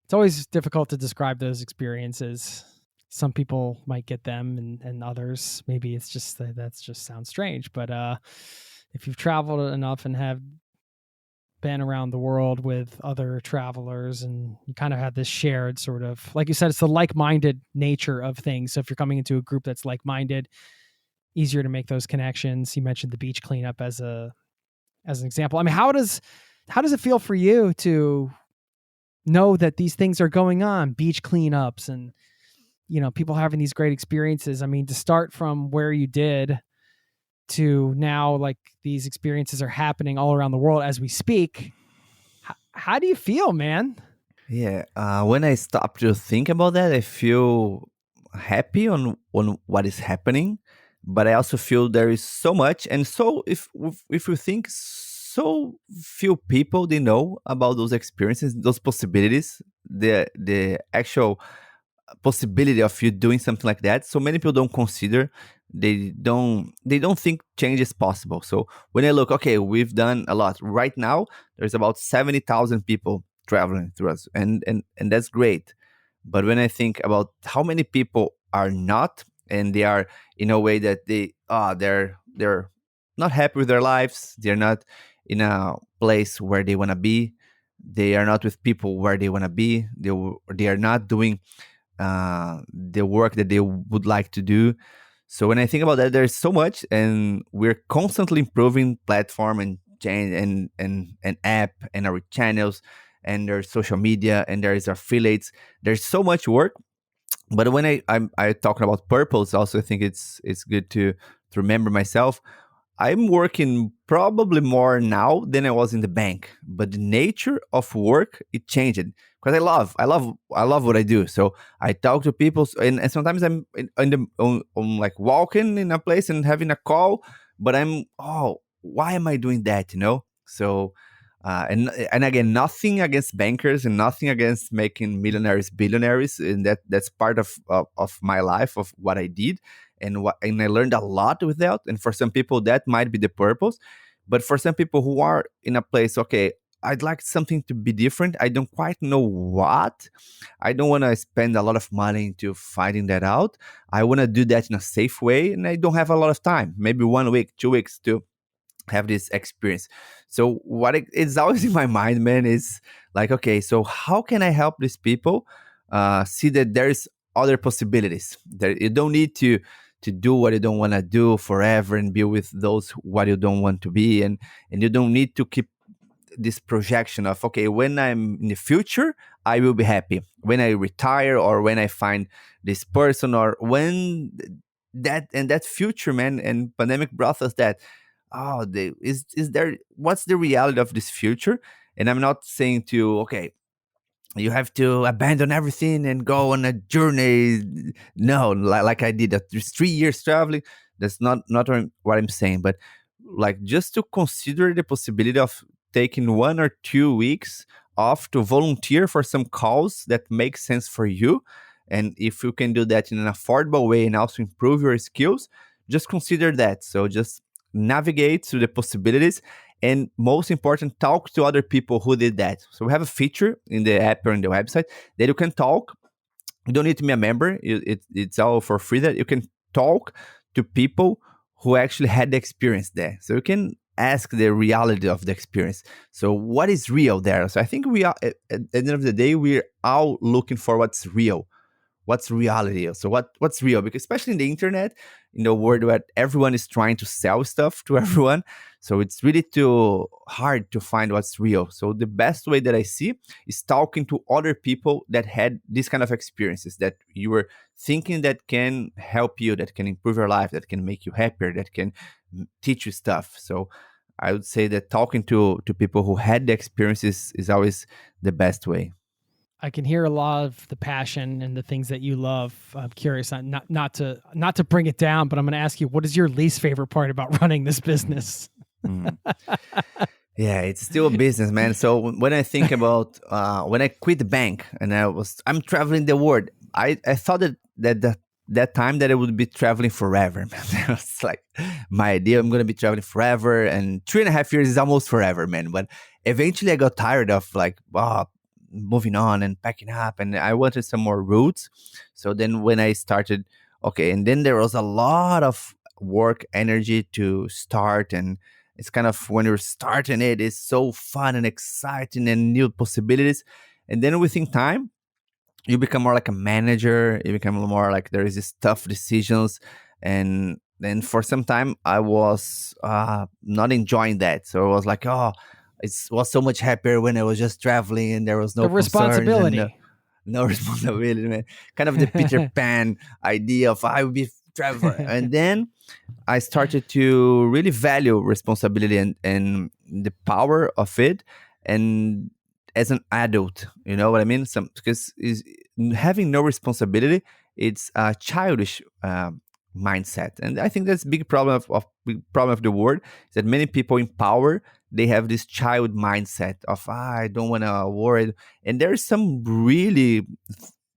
It's always difficult to describe those experiences. Some people might get them, and others maybe it's just that's just sounds strange. But if you've traveled enough and have been around the world with other travelers, and you kind of have this shared sort of, like you said, it's the like-minded nature of things. So if you're coming into a group that's like-minded, easier to make those connections. You mentioned the beach cleanup as an example. I mean, how does it feel for you to know that these things are going on, beach cleanups, and people having these great experiences? I mean, to start from where you did to now, like, these experiences are happening all around the world as we speak. How do you feel, man? Yeah, when I stop to think about that, I feel happy on what is happening, but I also feel there is so much, and so if you think so few people they know about those experiences, those possibilities, the actual possibility of you doing something like that. So many people don't consider, they don't think change is possible. So when I look, okay, we've done a lot right now. There's about 70,000 people traveling through us, and that's great. But when I think about how many people are not, and they are in a way that they're not happy with their lives, they're not in a place where they want to be, they are not with people where they want to be, they are not doing the work that they would like to do. So when I think about that, there's so much, and we're constantly improving platform and change and app and our channels, and there's social media, and there is affiliates. There's so much work. But when I talking about purpose, also I think it's good to remember myself. I'm working probably more now than I was in the bank, but the nature of work it changed because I love what I do. So I talk to people, and sometimes I'm on like walking in a place and having a call, but why am I doing that? So. And again, nothing against bankers and nothing against making millionaires billionaires, and that's part of my life, of what I did, and I learned a lot with that. And for some people, that might be the purpose. But for some people who are in a place, okay, I'd like something to be different. I don't quite know what. I don't want to spend a lot of money into finding that out. I want to do that in a safe way, and I don't have a lot of time. Maybe 1 week, 2 weeks to have this experience. So what it's always in my mind, man, is like, okay, so how can I help these people see that there's other possibilities? That you don't need to do what you don't want to do forever and be with those what you don't want to be, and you don't need to keep this projection of, okay, when I'm in the future I will be happy, when I retire, or when I find this person, or when that future, man. And pandemic brought us that, is there, what's the reality of this future? And I'm not saying to, okay, you have to abandon everything and go on a journey. No, like I did that. There's 3 years traveling. That's not what I'm saying. But like, just to consider the possibility of taking 1 or 2 weeks off to volunteer for some cause that makes sense for you. And if you can do that in an affordable way and also improve your skills, just consider that. So just navigate through the possibilities, and most important, talk to other people who did that. So we have a feature in the app or in the website that you can talk. You don't need to be a member. It's all for free, that you can talk to people who actually had the experience there. So you can ask the reality of the experience. So what is real there? So I think we are, at the end of the day, we're all looking for what's real, what's reality. So what's real, because especially in the internet, in the world where everyone is trying to sell stuff to everyone, so it's really too hard to find what's real. So the best way that I see is talking to other people that had this kind of experiences that you were thinking that can help you, that can improve your life, that can make you happier, that can teach you stuff. So I would say that talking to people who had the experiences is always the best way. I can hear a lot of the passion and the things that you love. I'm curious, not to bring it down, but I'm going to ask you, what is your least favorite part about running this business? Mm. Yeah, it's still a business, man. So when I think about when I quit the bank and I'm traveling the world, I thought that time that I would be traveling forever, man. It's like my idea. I'm gonna be traveling forever, and 3.5 years is almost forever, man. But eventually, I got tired of like, moving on and packing up, and I wanted some more roots. So then when I started, okay, and then there was a lot of work energy to start, and it's kind of, when you're starting it's so fun and exciting and new possibilities. And then within time, you become more like a manager, you become more like there is this tough decisions. And then for some time I was not enjoying that. So I was like, oh, it was so much happier when I was just traveling and there was no The concerns and responsibility. no responsibility, man. Kind of the Peter Pan idea of I will be traveler. And then I started to really value responsibility and the power of it. And as an adult, you know what I mean? Because having no responsibility, it's a childish mindset. And I think that's a big problem of big problem of the world is that many people in power, they have this child mindset of I don't want to worry. And there's some really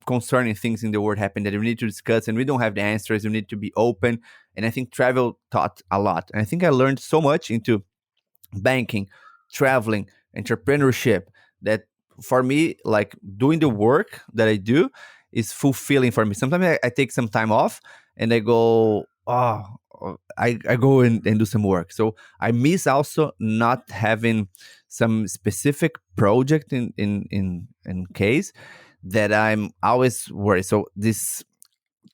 concerning things in the world happen that we need to discuss, and we don't have the answers. We need to be open. And I think travel taught a lot. And I think I learned so much into banking, traveling, entrepreneurship, that for me, like doing the work that I do is fulfilling for me. Sometimes I take some time off and I go, I go and do some work. So I miss also not having some specific project in case that I'm always worried. So this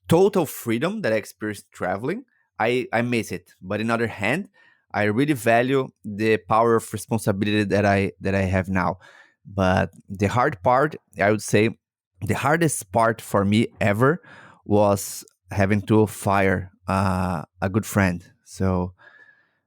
total freedom that I experienced traveling, I miss it. But in other hand, I really value the power of responsibility that I have now. But the hard part, I would say, the hardest part for me ever was having to fire a good friend. So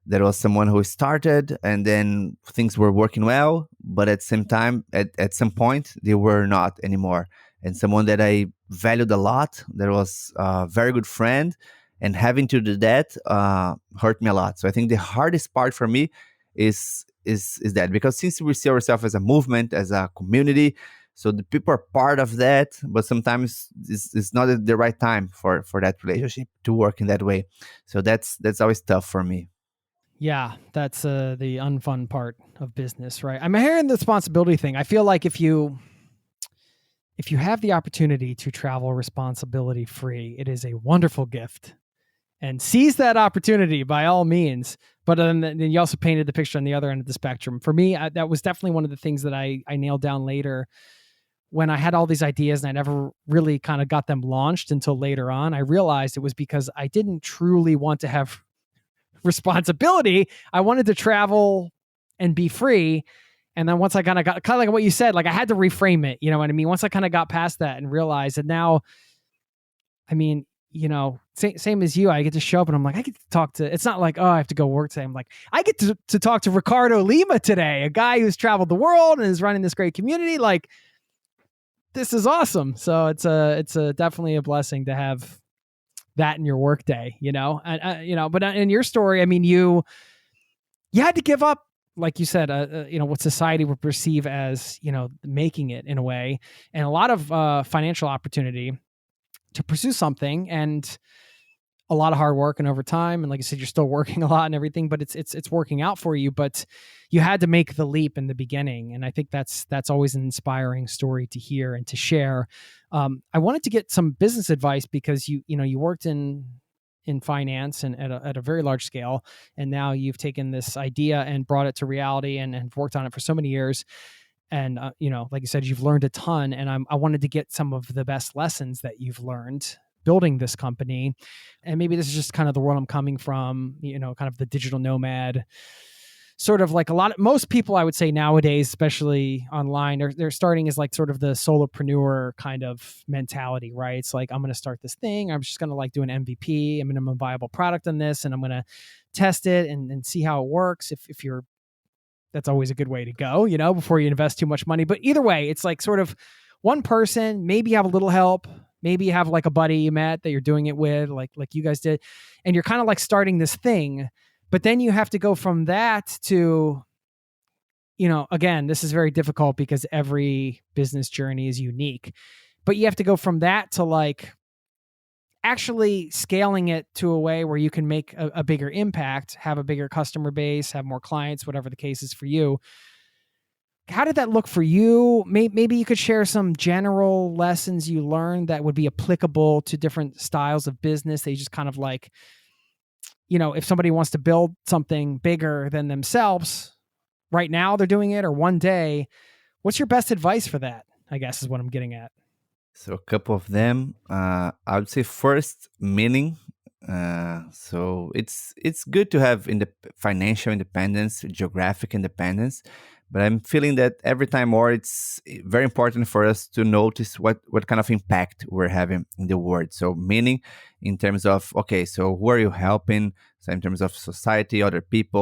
there was someone who started and then things were working well, but at the same time, at some point, they were not anymore. And someone that I valued a lot, that was a very good friend, and having to do that hurt me a lot. So I think the hardest part for me is that, because since we see ourselves as a movement, as a community, so the people are part of that, but sometimes it's not at the right time for that relationship to work in that way. So that's always tough for me. Yeah, that's the unfun part of business, right? I'm hearing the responsibility thing. I feel like if you have the opportunity to travel responsibility free, it is a wonderful gift, and seize that opportunity by all means. But then you also painted the picture on the other end of the spectrum. For me, that was definitely one of the things that I nailed down later when I had all these ideas and I never really kind of got them launched until later on. I realized it was because I didn't truly want to have responsibility. I wanted to travel and be free. And then once I kind of like what you said, like I had to reframe it. You know what I mean? Once I kind of got past that and realized that now, I mean, same as you, I get to show up and I'm like, I get to talk to, it's not like, oh, I have to go work today. I'm like, I get to talk to Ricardo Lima today, a guy who's traveled the world and is running this great community. Like, this is awesome. So it's a definitely a blessing to have that in your workday, but in your story, I mean, you had to give up, like you said, what society would perceive as, making it in a way, and a lot of financial opportunity to pursue something, and a lot of hard work and overtime. And like I said, you're still working a lot and everything, but it's working out for you. But you had to make the leap in the beginning. And I think that's always an inspiring story to hear and to share. I wanted to get some business advice because you worked in finance and at a very large scale. And now you've taken this idea and brought it to reality and worked on it for so many years. And, like you said, you've learned a ton. And I wanted to get some of the best lessons that you've learned building this company. And maybe this is just kind of the world I'm coming from, kind of the digital nomad, sort of like most people I would say nowadays, especially online, they're starting as like sort of the solopreneur kind of mentality, right? It's like, I'm going to start this thing. I'm just going to like do an MVP, a minimum viable product on this, and I'm going to test it and see how it works. If you're, that's always a good way to go, before you invest too much money. But either way, it's like sort of one person, maybe you have a little help. Maybe you have like a buddy you met that you're doing it with, like you guys did, and you're kind of like starting this thing. But then you have to go from that to, again, this is very difficult because every business journey is unique. But you have to go from that to like actually scaling it to a way where you can make a bigger impact, have a bigger customer base, have more clients, whatever the case is for you. How did that look for you? Maybe you could share some general lessons you learned that would be applicable to different styles of business. They just kind of like, if somebody wants to build something bigger than themselves, right now they're doing it, or one day, what's your best advice for that, I guess is what I'm getting at. So a couple of them, I would say first, meaning. So it's good to have financial independence, geographic independence, but I'm feeling that every time more, it's very important for us to notice what kind of impact we're having in the world. So meaning in terms of, okay, so who are you helping? So in terms of society, other people,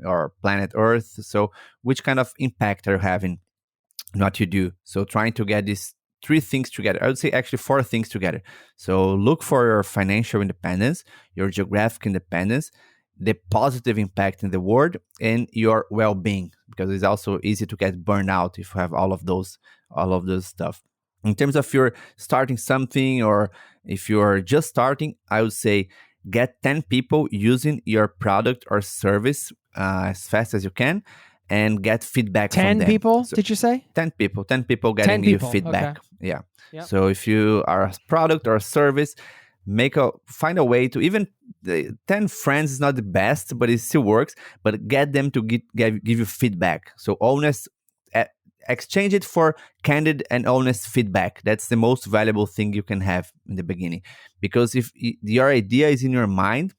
or planet Earth. So which kind of impact are you having in what you do? So trying to get this three things together. I would say actually four things together. So look for your financial independence, your geographic independence, the positive impact in the world, and your well-being, because it's also easy to get burned out if you have all of those stuff. In terms of you're starting something, or if you're just starting, I would say get 10 people using your product or service as fast as you can, and get feedback from 10 them. people, So did you say? 10 people 10 getting you people. Okay. feedback. Yeah. Yep. So if you are a product or a service, find a way to, even the 10 friends is not the best, but it still works, but get them to give you feedback. So honest, exchange it for candid and honest feedback. That's the most valuable thing you can have in the beginning, because if your idea is in your mind,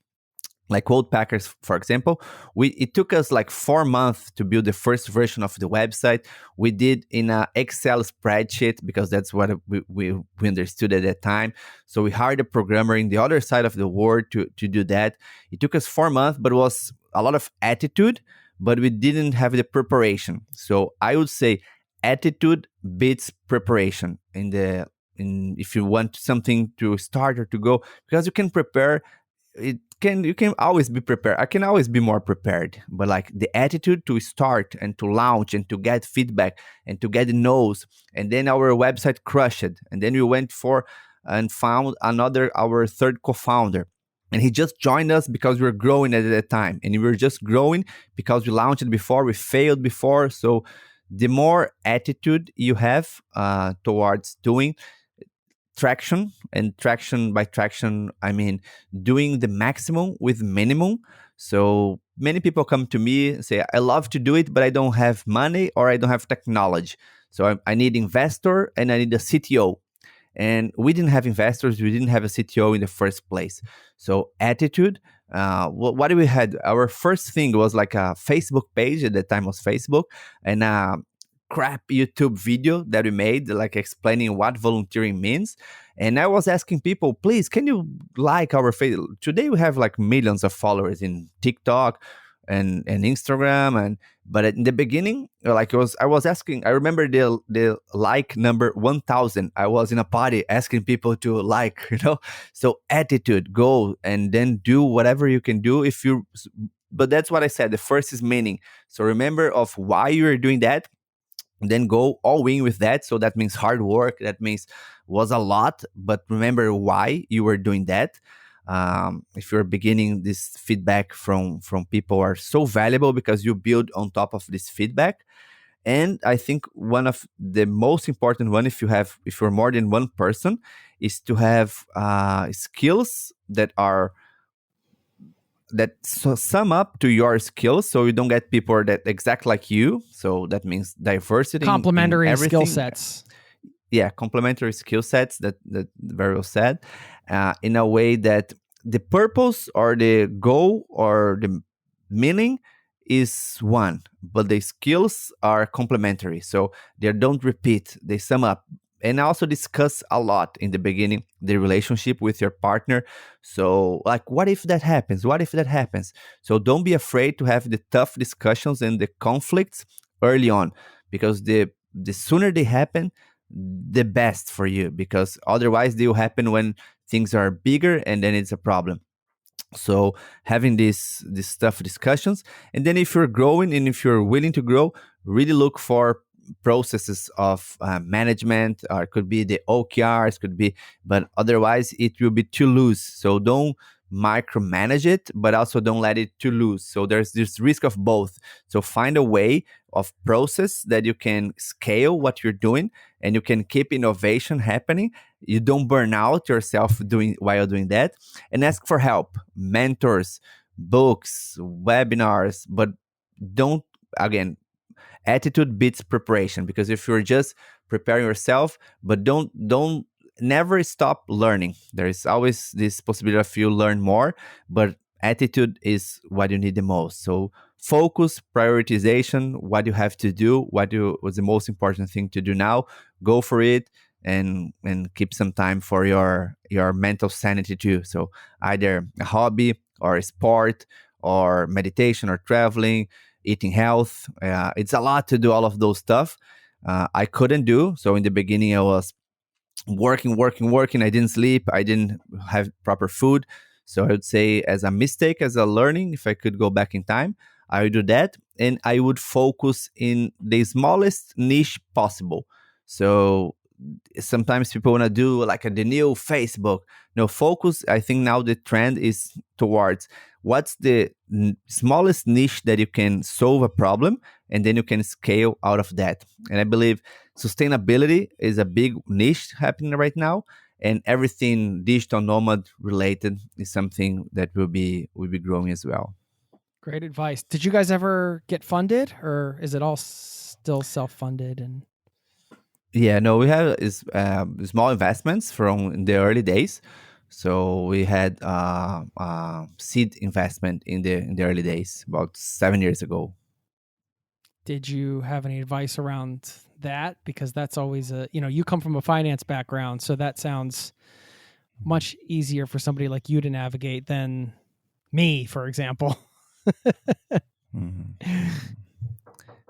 like Worldpackers, for example, it took us like 4 months to build the first version of the website. We did in a Excel spreadsheet, because that's what we understood at that time. So we hired a programmer in the other side of the world to do that. It took us 4 months, but it was a lot of attitude, but we didn't have the preparation. So I would say attitude beats preparation if you want something to start or to go, because you can prepare. You can always be prepared. I can always be more prepared, but like the attitude to start and to launch and to get feedback and to get the no's. And then our website crushed, and then we went for and found our third co-founder, and he just joined us because we were growing at that time, and we were just growing because we launched it before, we failed before. So the more attitude you have towards doing traction, and traction by traction, I mean doing the maximum with minimum. So many people come to me and say, I love to do it, but I don't have money or I don't have technology. So I need investor and I need a CTO. And we didn't have investors, we didn't have a CTO in the first place. So attitude, what we had, our first thing was like a Facebook page. At the time was Facebook, and crap YouTube video that we made, like explaining what volunteering means. And I was asking people, please, can you like our face? Today we have like millions of followers in TikTok and Instagram, but in the beginning, like I was asking. I remember the like number 1,000. I was in a party asking people to like, So attitude, go and then do whatever you can do. But that's what I said. The first is meaning. So remember of why you're doing that, then go all in with that. So that means hard work. That means was a lot, but remember why you were doing that. If you're beginning, this feedback from people are so valuable because you build on top of this feedback. And I think one of the most important one, if you're more than one person, is to have skills that sum up to your skills, so you don't get people that exact like you. So that means diversity, Complementary in skill everything. sets. Yeah, complementary skill sets. That very well said. In a way that the purpose or the goal or the meaning is one, but the skills are complementary. So they don't repeat; they sum up. And also discuss a lot in the beginning the relationship with your partner. So like, what if that happens? What if that happens? So don't be afraid to have the tough discussions and the conflicts early on, because the sooner they happen, the best for you, because otherwise they will happen when things are bigger, and then it's a problem. So having these tough discussions, and then if you're growing and if you're willing to grow, really look for processes of management, or it could be the OKRs, could be, but otherwise it will be too loose. So don't micromanage it, but also don't let it too loose. So there's this risk of both. So find a way of process that you can scale what you're doing, and you can keep innovation happening. You don't burn out yourself while doing that, and ask for help, mentors, books, webinars, but don't, again, attitude beats preparation, because if you're just preparing yourself, but don't never stop learning. There is always this possibility of you learn more, but attitude is what you need the most. So focus, prioritization, what you have to do, was the most important thing to do now. Go for it, and keep some time for your mental sanity too. So either a hobby or a sport or meditation or traveling, eating health. It's a lot to do all of those stuff. I couldn't do. So in the beginning, I was working. I didn't sleep. I didn't have proper food. So I would say, as a mistake, as a learning, if I could go back in time, I would do that, and I would focus in the smallest niche possible. So sometimes people want to do like the new Facebook. No, focus. I think now the trend is towards what's the smallest niche that you can solve a problem, and then you can scale out of that. And I believe sustainability is a big niche happening right now, and everything digital nomad related is something that will be growing as well. Great advice. Did you guys ever get funded, or is it all still self-funded? And Yeah, no, we have is small investments from the early days. So we had seed investment in the early days, about 7 years ago. did you have any advice around that? Because that's always you come from a finance background, so that sounds much easier for somebody like you to navigate than me, for example. Mhm.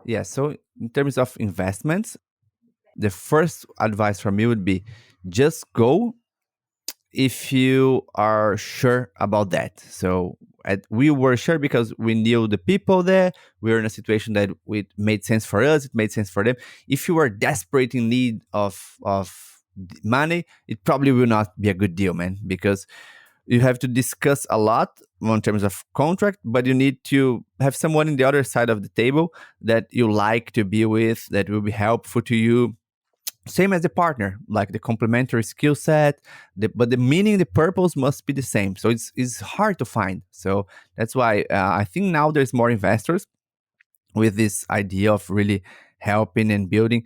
Yeah. So in terms of investments, the first advice from me would be just go if you are sure about that. So we were sure because we knew the people there. We were in a situation that it made sense for us. It made sense for them. If you are desperate in need of money, it probably will not be a good deal, man, because you have to discuss a lot in terms of contract, but you need to have someone in the other side of the table that you like to be with, that will be helpful to you, same as the partner, like the complementary skill set, but the meaning, the purpose must be the same. So it's hard to find. So that's why I think now there's more investors with this idea of really helping and building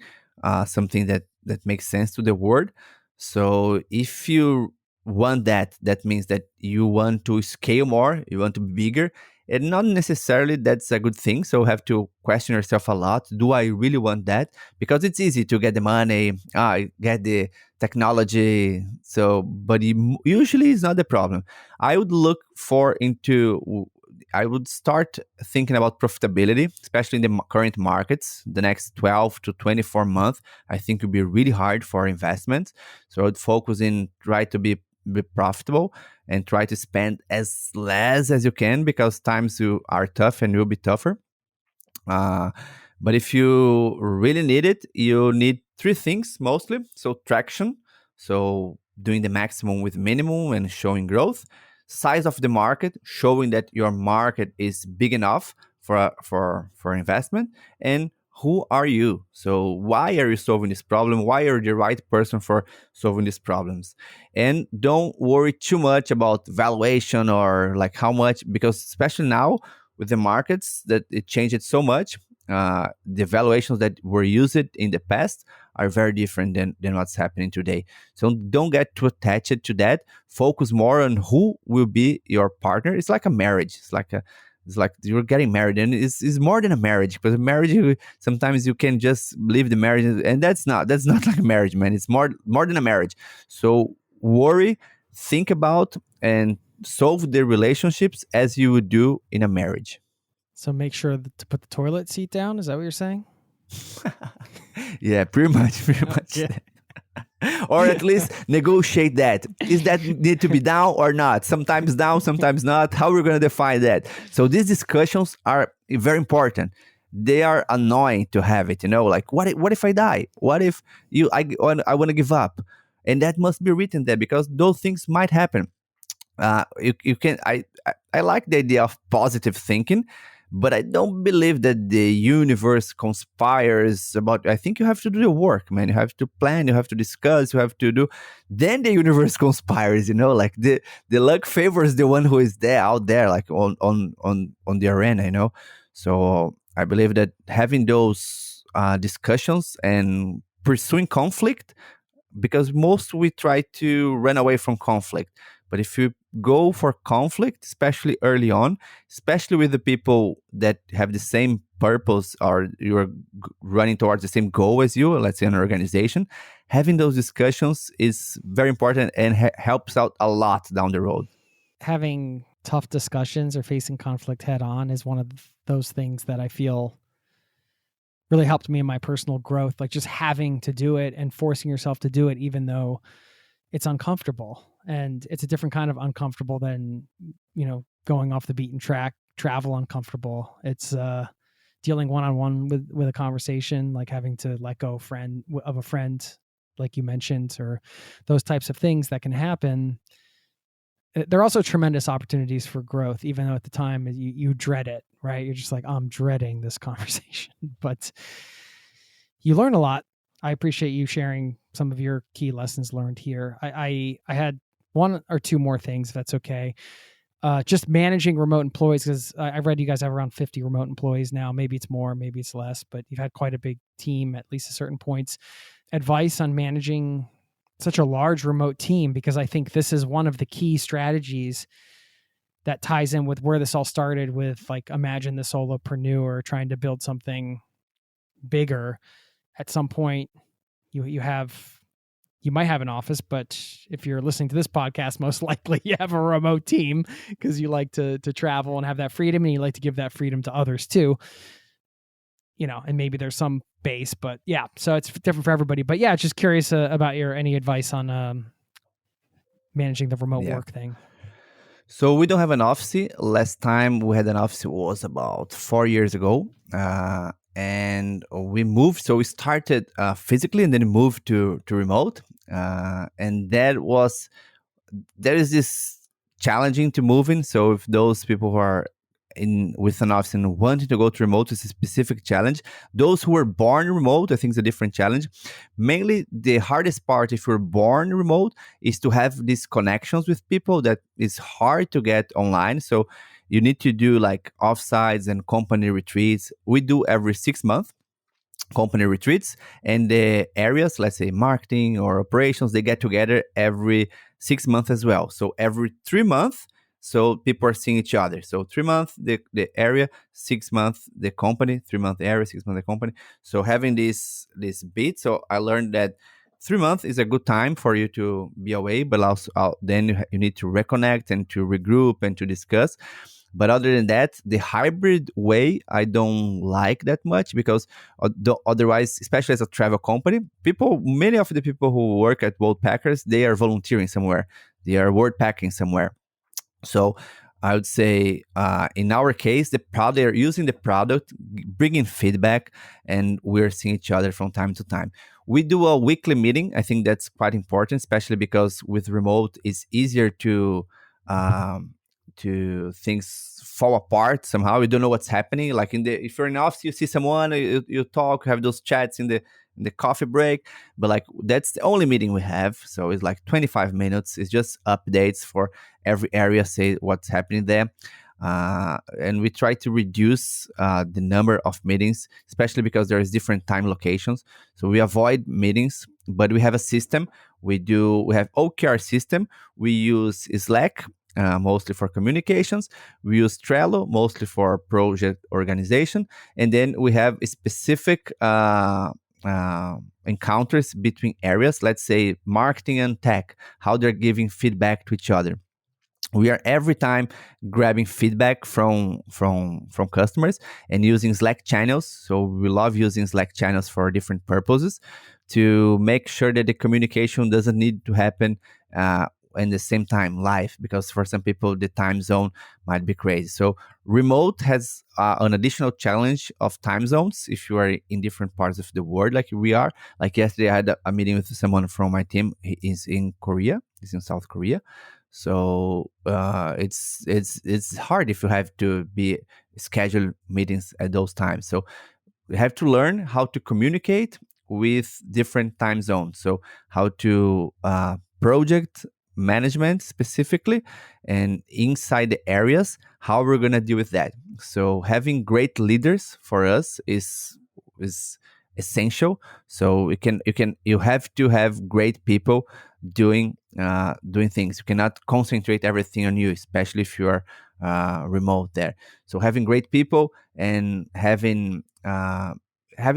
something that makes sense to the world. So if you want that, that means that you want to scale more, you want to be bigger, and not necessarily that's a good thing. So you have to question yourself a lot. Do I really want that? Because it's easy to get the money, get the technology. So, but usually it's not the problem. I would look for into I would start thinking about profitability, especially in the current markets. The next 12 to 24 months, I think will be really hard for investments. So I would focus in try to be profitable and try to spend as less as you can because times you are tough and will be tougher. Uh, but if you really need it, you need three things mostly. So traction, so doing the maximum with minimum and showing growth. Size of the market, showing that your market is big enough for investment. And who are you? So why are you solving this problem? Why are you the right person for solving these problems? And don't worry too much about valuation or like how much, because especially now with the markets that it changed so much. The valuations that were used in the past are very different than what's happening today. So don't get too attached to that. Focus more on who will be your partner. It's like a marriage. It's like you're getting married, and it's more than a marriage. Because a marriage, sometimes you can just leave the marriage, and that's not like a marriage, man. It's more than a marriage. So worry, think about, and solve the relationships as you would do in a marriage. So make sure to put the toilet seat down. Is that what you're saying? Yeah, pretty much, pretty much. Okay. Or at least negotiate that. Is that need to be down or not? Sometimes down, sometimes not. How we're going to define that? So these discussions are very important. They are annoying to have it. Like what if I die? What if I want to give up? And that must be written there because those things might happen. You can I like the idea of positive thinking, but I don't believe that the universe conspires about. I think you have to do the work, man. You have to plan, you have to discuss, you have to do. Then the universe conspires. Like the luck favors the one who is there out there, like on the arena. So I believe that having those discussions and pursuing conflict, because most we try to run away from conflict. But if you go for conflict, especially early on, especially with the people that have the same purpose or you're running towards the same goal as you, let's say an organization, having those discussions is very important and helps out a lot down the road. Having tough discussions or facing conflict head on is one of those things that I feel really helped me in my personal growth, like just having to do it and forcing yourself to do it, even though it's uncomfortable. And it's a different kind of uncomfortable than, going off the beaten track, travel uncomfortable. It's dealing one-on-one with a conversation, like having to let go of a friend, like you mentioned, or those types of things that can happen. There are also tremendous opportunities for growth, even though at the time you dread it, right? You're just like, I'm dreading this conversation, but you learn a lot. I appreciate you sharing some of your key lessons learned here. I had one or two more things, if that's okay. Just managing remote employees, because I read you guys have around 50 remote employees now. Maybe it's more, maybe it's less, but you've had quite a big team at least at certain points. Advice on managing such a large remote team, because I think this is one of the key strategies that ties in with where this all started with, like, imagine the solopreneur trying to build something bigger. At some point, you might have an office, but if you're listening to this podcast, most likely you have a remote team because you like to travel and have that freedom, and you like to give that freedom to others too. And maybe there's some base, but yeah, so it's different for everybody. But yeah, just curious about any advice on managing the remote Yeah. work thing. So we don't have an office. Last time we had an office was about 4 years ago. And we moved. So we started physically and then moved to remote. And there is this challenging to move in. So if those people who are in with an office and wanting to go to remote is a specific challenge. Those who were born remote, I think, is a different challenge. Mainly, the hardest part if you're born remote is to have these connections with people that is hard to get online. So you need to do like offsites and company retreats. We do every 6 months company retreats, and the areas, let's say marketing or operations, they get together every 6 months as well. So every 3 months, so people are seeing each other. So 3 months the area, 6 months the company, 3 month area, 6 month the company. So having this bit, so I learned that 3 months is a good time for you to be away, but also then you need to reconnect and to regroup and to discuss. But other than that, the hybrid way, I don't like that much because otherwise, especially as a travel company, many of the people who work at Worldpackers, they are volunteering somewhere. They are word packing somewhere. So I would say in our case, they're using the product, bringing feedback, and we're seeing each other from time to time. We do a weekly meeting. I think that's quite important, especially because with remote, it's easier um, to things fall apart somehow. You don't know what's happening. Like if you're in the office, you see someone, you talk, have those chats in the coffee break, but like that's the only meeting we have. So it's like 25 minutes. It's just updates for every area, say what's happening there. And we try to reduce the number of meetings, especially because there is different time locations. So we avoid meetings, but we have a system. We have OKR system. We use Slack, mostly for communications. We use Trello mostly for project organization. And then we have specific encounters between areas, let's say marketing and tech, how they're giving feedback to each other. We are every time grabbing feedback from customers and using Slack channels. So we love using Slack channels for different purposes to make sure that the communication doesn't need to happen in the same time live, because for some people the time zone might be crazy. So remote has an additional challenge of time zones if you are in different parts of the world, like we are. Like yesterday I had a meeting with someone from my team. He is in Korea. He's in South Korea. So it's hard if you have to be schedule meetings at those times. So we have to learn how to communicate with different time zones. So how to project management specifically, and inside the areas, how we're going to deal with that. So having great leaders for us is essential. So you have to have great people doing things. You cannot concentrate everything on you, especially if you are remote there. So having great people and having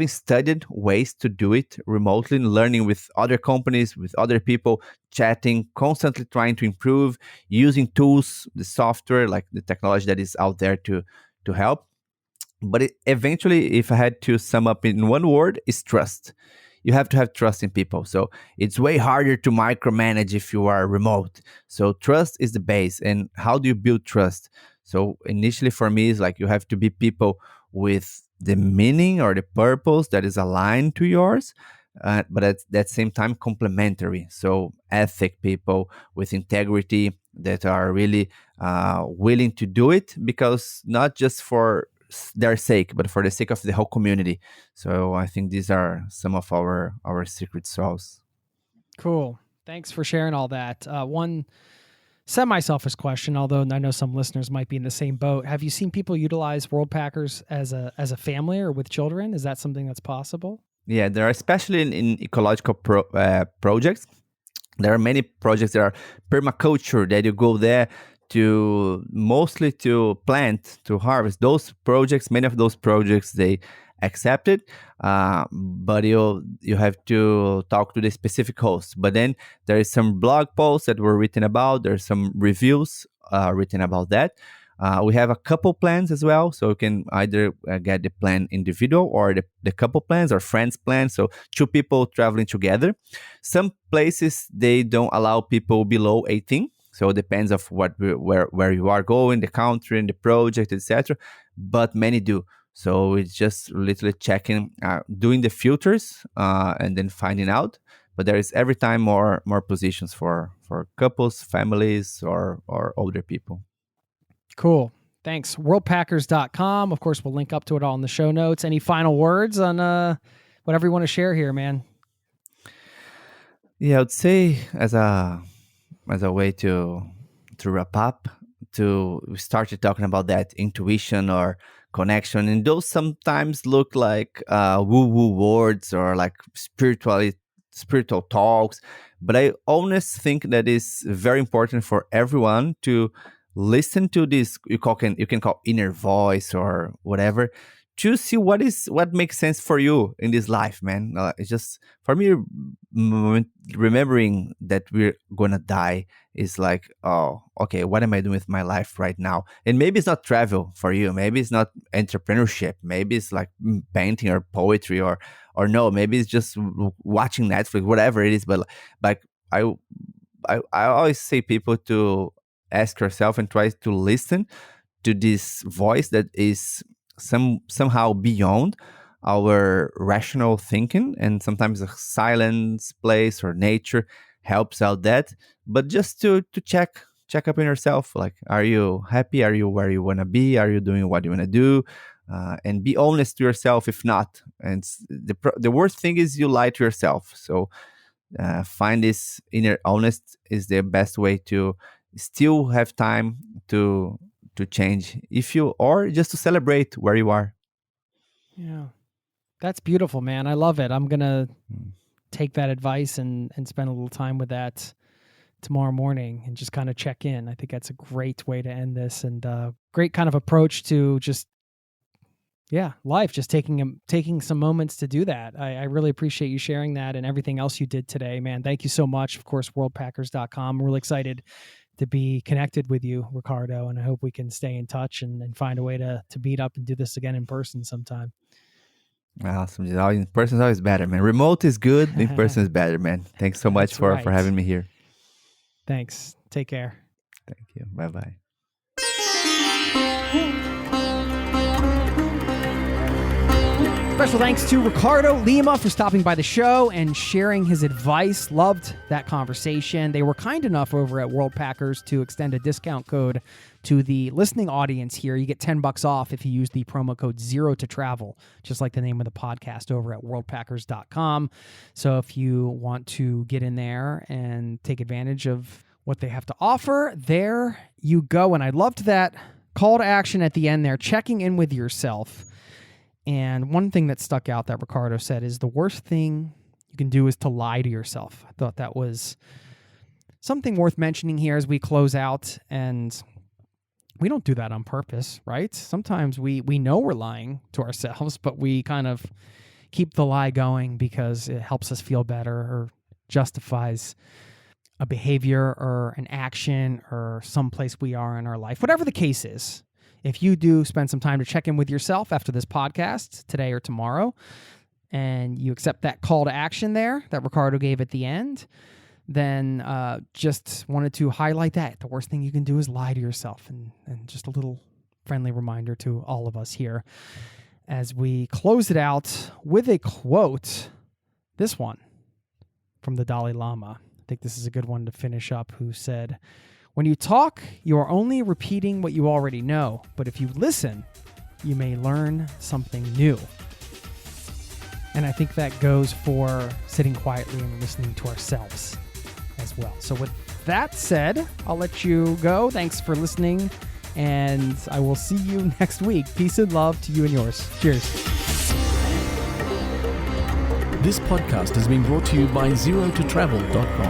studied ways to do it remotely, learning with other companies, with other people, chatting, constantly trying to improve, using tools, the software, like the technology that is out there to help. But eventually, if I had to sum up in one word, is trust. You have to have trust in people. So it's way harder to micromanage if you are remote. So trust is the base. And how do you build trust? So initially for me, it's like you have to be people with the meaning or the purpose that is aligned to yours, but at that same time complementary. So ethic people with integrity that are really willing to do it, because not just for their sake, but for the sake of the whole community. So I think these are some of our secret sauce. Cool. Thanks for sharing all that. One semi-selfish question, although I know some listeners might be in the same boat. Have you seen people utilize Worldpackers as a family or with children? Is that something that's possible? Yeah, there are, especially in ecological projects. There are many projects that are permaculture, that you go there to mostly to plant, to harvest. Those projects, many of those projects, they accept it, but you have to talk to the specific host. But then there is some blog posts that were written about. There's some reviews written about that. We have a couple plans as well, so you can either get the plan individual or the couple plans or friends plans. So two people traveling together. Some places they don't allow people below 18, so it depends of where you are going, the country and the project, etc. But many do. So it's just literally checking, doing the filters, and then finding out. But there is every time more positions for couples, families, or older people. Cool. Thanks. Worldpackers.com. Of course, we'll link up to it all in the show notes. Any final words on whatever you want to share here, man? Yeah, I would say as a way to wrap up, we started talking about that intuition or connection, and those sometimes look like woo-woo words or like spiritual talks. But I always think that is very important for everyone to listen to this. You can call inner voice or whatever, to see what makes sense for you in this life, man. It's just for me, remembering that we're gonna die is like, oh, okay, what am I doing with my life right now? And maybe it's not travel for you, maybe it's not entrepreneurship, maybe it's like painting or poetry, or no, maybe it's just watching Netflix, whatever it is. But like I always say people to ask yourself and try to listen to this voice that is somehow beyond our rational thinking, and sometimes a silence place or nature helps out that. But just to check up in yourself, like, are you happy? Are you where you want to be? Are you doing what you want to do? And be honest to yourself. If not, and the worst thing is you lie to yourself. So find this inner honest is the best way to still have time to change, if you, or just to celebrate where you are. Yeah, that's beautiful, man. I love it. I'm gonna take that advice and spend a little time with that tomorrow morning and just kind of check in. I think that's a great way to end this, and great kind of approach to just life, just taking some moments to do that. I really appreciate you sharing that and everything else you did today, man. Thank you so much. Of course, worldpackers.com. I'm really excited to be connected with you, Ricardo, and I hope we can stay in touch and find a way to meet up and do this again in person sometime. Awesome. In person is always better, man. Remote is good. In person is better, man. Thanks so much for having me here. Thanks. Take care. Thank you. Bye-bye. Special thanks to Ricardo Lima for stopping by the show and sharing his advice. Loved that conversation. They were kind enough over at Worldpackers to extend a discount code to the listening audience here. You get $10 off if you use the promo code ZERO2TRAVEL, just like the name of the podcast over at worldpackers.com. So if you want to get in there and take advantage of what they have to offer, there you go. And I loved that call to action at the end there, checking in with yourself. And one thing that stuck out that Ricardo said is the worst thing you can do is to lie to yourself. I thought that was something worth mentioning here as we close out. And we don't do that on purpose, right? Sometimes we know we're lying to ourselves, but we kind of keep the lie going because it helps us feel better or justifies a behavior or an action or someplace we are in our life, whatever the case is. if you do spend some time to check in with yourself after this podcast today or tomorrow, and you accept that call to action there that Ricardo gave at the end, then just wanted to highlight that. The worst thing you can do is lie to yourself, and just a little friendly reminder to all of us here as we close it out with a quote, this one from the Dalai Lama. I think this is a good one to finish up, who said, "When you talk, you are only repeating what you already know, but if you listen, you may learn something new." And I think that goes for sitting quietly and listening to ourselves as well. So with that said, I'll let you go. Thanks for listening, and I will see you next week. Peace and love to you and yours. Cheers. This podcast has been brought to you by ZeroToTravel.com.